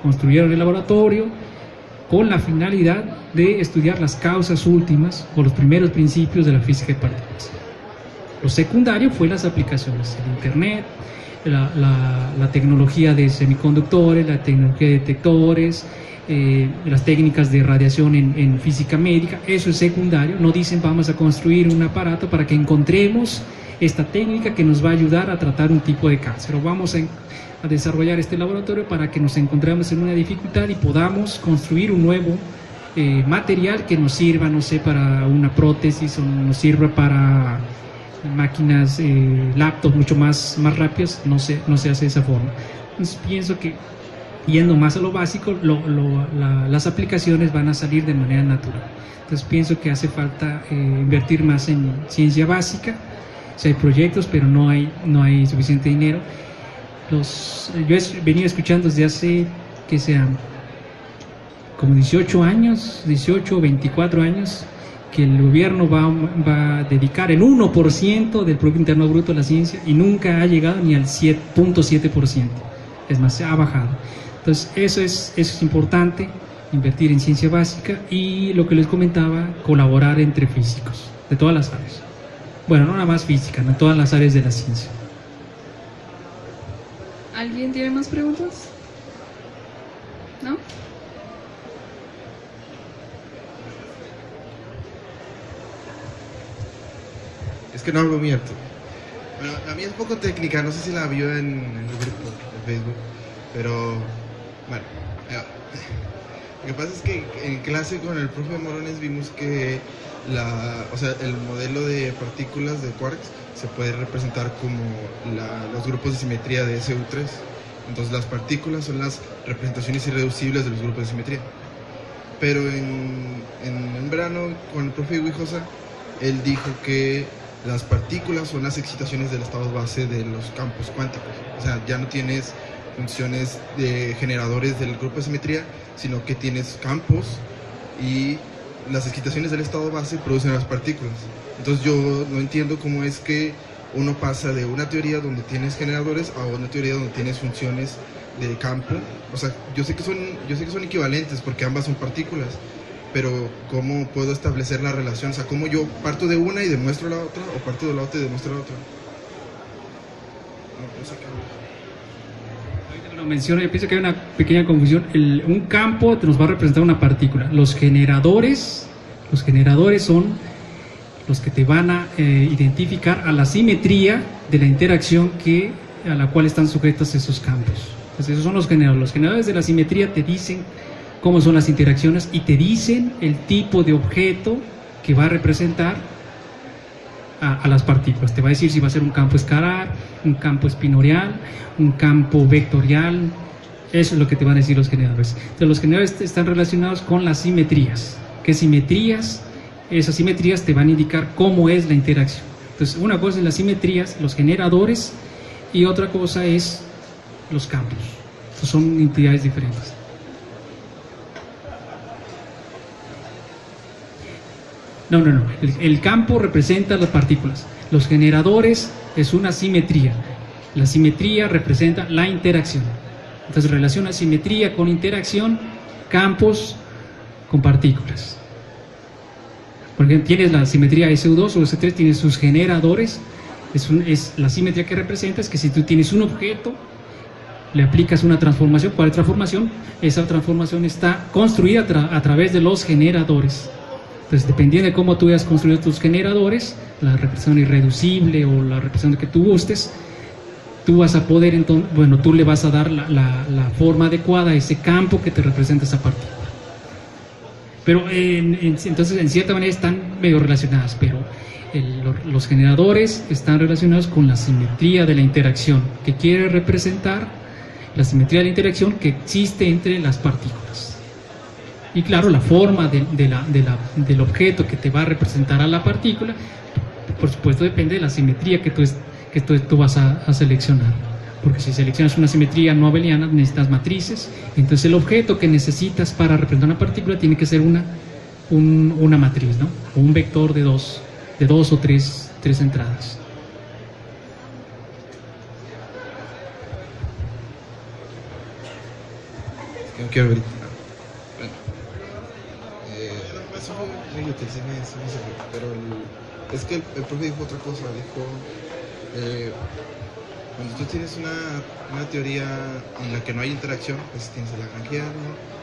construyeron el laboratorio con la finalidad de estudiar las causas últimas o los primeros principios de la física de partículas. Lo secundario fue las aplicaciones, el Internet, la tecnología de semiconductores, la tecnología de detectores, las técnicas de radiación en física médica. Eso es secundario. No dicen vamos a construir un aparato para que encontremos esta técnica que nos va a ayudar a tratar un tipo de cáncer, o vamos a desarrollar este laboratorio para que nos encontremos en una dificultad y podamos construir un nuevo material que nos sirva, no sé, para una prótesis, o nos sirva para máquinas, laptops mucho más rápidas. No se hace de esa forma. Entonces pienso que yendo más a lo básico, las aplicaciones van a salir de manera natural. Entonces pienso que hace falta invertir más en ciencia básica. O sea, hay proyectos, pero no hay suficiente dinero. Yo he venido escuchando desde hace, que sean como 18 o 24 años, que el gobierno va a dedicar el 1% del Producto Interno Bruto a la ciencia, y nunca ha llegado ni al 7.7%. Es más, se ha bajado. Entonces eso es importante, invertir en ciencia básica, y lo que les comentaba, colaborar entre físicos de todas las áreas. Bueno, no nada más física, en todas las áreas de la ciencia. ¿Alguien tiene más preguntas? ¿No? Es que no hablo mierda. Bueno, la mía es poco técnica, no sé si la vio en el grupo de Facebook, pero bueno, lo que pasa es que en clase con el profe Morones vimos que el modelo de partículas de quarks se puede representar como los grupos de simetría de SU3. Entonces las partículas son las representaciones irreducibles de los grupos de simetría. Pero en verano, con el profe Huijosa, él dijo que las partículas son las excitaciones del estado base de los campos cuánticos. O sea, ya no tienes funciones de generadores del grupo de simetría, sino que tienes campos y las excitaciones del estado base producen las partículas. Entonces yo no entiendo cómo es que uno pasa de una teoría donde tienes generadores a una teoría donde tienes funciones de campo. O sea, yo sé que son equivalentes porque ambas son partículas, pero ¿cómo puedo establecer la relación? O sea, ¿cómo yo parto de una y demuestro la otra, o parto de la otra y demuestro la otra? No sé qué. Ahorita que lo menciono, yo pienso que hay una pequeña confusión. Un campo nos va a representar una partícula. Los generadores son los que te van a identificar a la simetría de la interacción a la cual están sujetos esos campos. Entonces esos son los generadores. Los generadores de la simetría te dicen cómo son las interacciones y te dicen el tipo de objeto que va a representar a las partículas. Te va a decir si va a ser un campo escalar, un campo espinorial, un campo vectorial. Eso es lo que te van a decir los generadores. Entonces los generadores están relacionados con las simetrías. ¿Qué simetrías? Esas simetrías te van a indicar cómo es la interacción. Entonces una cosa es las simetrías, los generadores, y otra cosa es los campos. Entonces, son entidades diferentes. No. El campo representa las partículas. Los generadores es una simetría. La simetría representa la interacción. Entonces relaciona simetría con interacción, campos con partículas. Porque tienes la simetría SU2 o S3, tienes sus generadores. Es la simetría que representa es que si tú tienes un objeto, le aplicas una transformación. ¿Cuál es transformación? Esa transformación está construida a través de los generadores. Entonces, dependiendo de cómo tú hayas construido tus generadores, la representación irreducible o la representación que tú gustes, tú vas a poder, entonces, tú le vas a dar la forma adecuada a ese campo que te representa esa partícula. Pero entonces, en cierta manera, están medio relacionadas, pero los generadores están relacionados con la simetría de la interacción, que quiere representar la simetría de la interacción que existe entre las partículas. Y claro, la forma del objeto que te va a representar a la partícula, por supuesto, depende de la simetría que tú vas a seleccionar. Porque si seleccionas una simetría no abeliana, necesitas matrices. Entonces el objeto que necesitas para representar una partícula tiene que ser una matriz, ¿no? O un vector de dos o tres entradas. No quiero ver. Pero es que el profe dijo otra cosa. Dijo, cuando tú tienes una teoría en la que no hay interacción, pues tienes el lagrangiano,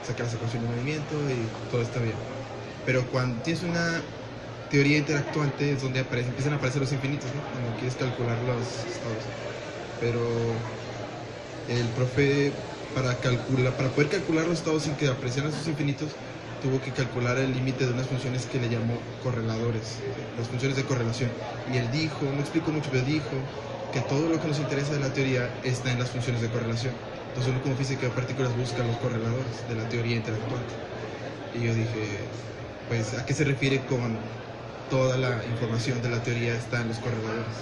sacas la ecuación de movimiento y todo está bien. Pero cuando tienes una teoría interactuante es donde empiezan a aparecer los infinitos, ¿no? Cuando quieres calcular los estados. Pero el profe, para poder calcular los estados sin que aparecieran esos infinitos, tuvo que calcular el límite de unas funciones que le llamó correladores, las funciones de correlación. Y él dijo, no explicó mucho, pero dijo que todo lo que nos interesa de la teoría está en las funciones de correlación. Entonces uno como física de partículas busca los correladores de la teoría interactuante. Y yo dije, pues, ¿a qué se refiere con toda la información de la teoría está en los correladores?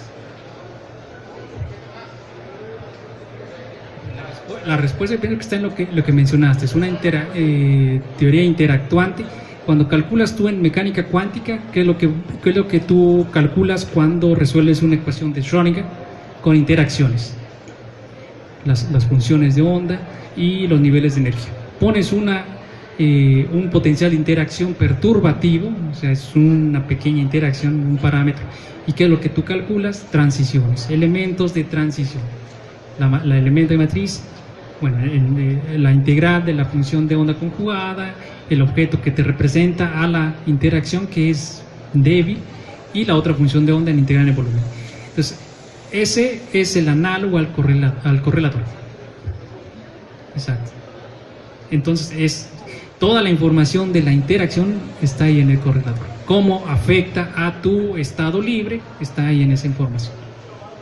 La respuesta depende de que está en lo que mencionaste. Es una teoría interactuante. Cuando calculas tú en mecánica cuántica, ¿qué es lo que tú calculas cuando resuelves una ecuación de Schrödinger con interacciones? Las funciones de onda y los niveles de energía. Pones un potencial de interacción perturbativo, o sea, es una pequeña interacción, un parámetro. ¿Y qué es lo que tú calculas? Transiciones, elementos de transición. El elemento de matriz, la integral de la función de onda conjugada, el objeto que te representa a la interacción que es débil, y la otra función de onda en integral en el volumen. Entonces, ese es el análogo al correlatorio. Exacto. Entonces, toda la información de la interacción está ahí en el correlatorio. Cómo afecta a tu estado libre está ahí en esa información.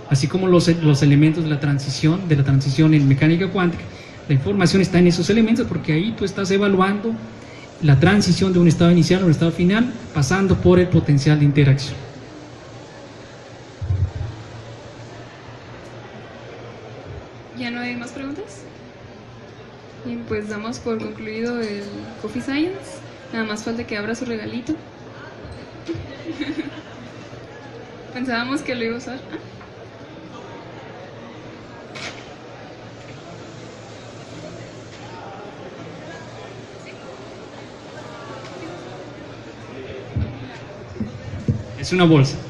Así como los elementos de la transición en mecánica cuántica, la información está en esos elementos porque ahí tú estás evaluando la transición de un estado inicial a un estado final pasando por el potencial de interacción. ¿Ya no hay más preguntas? Bien, pues damos por concluido el Coffee Science. Nada más falta que abra su regalito. Pensábamos que lo iba a usar. Es una bolsa.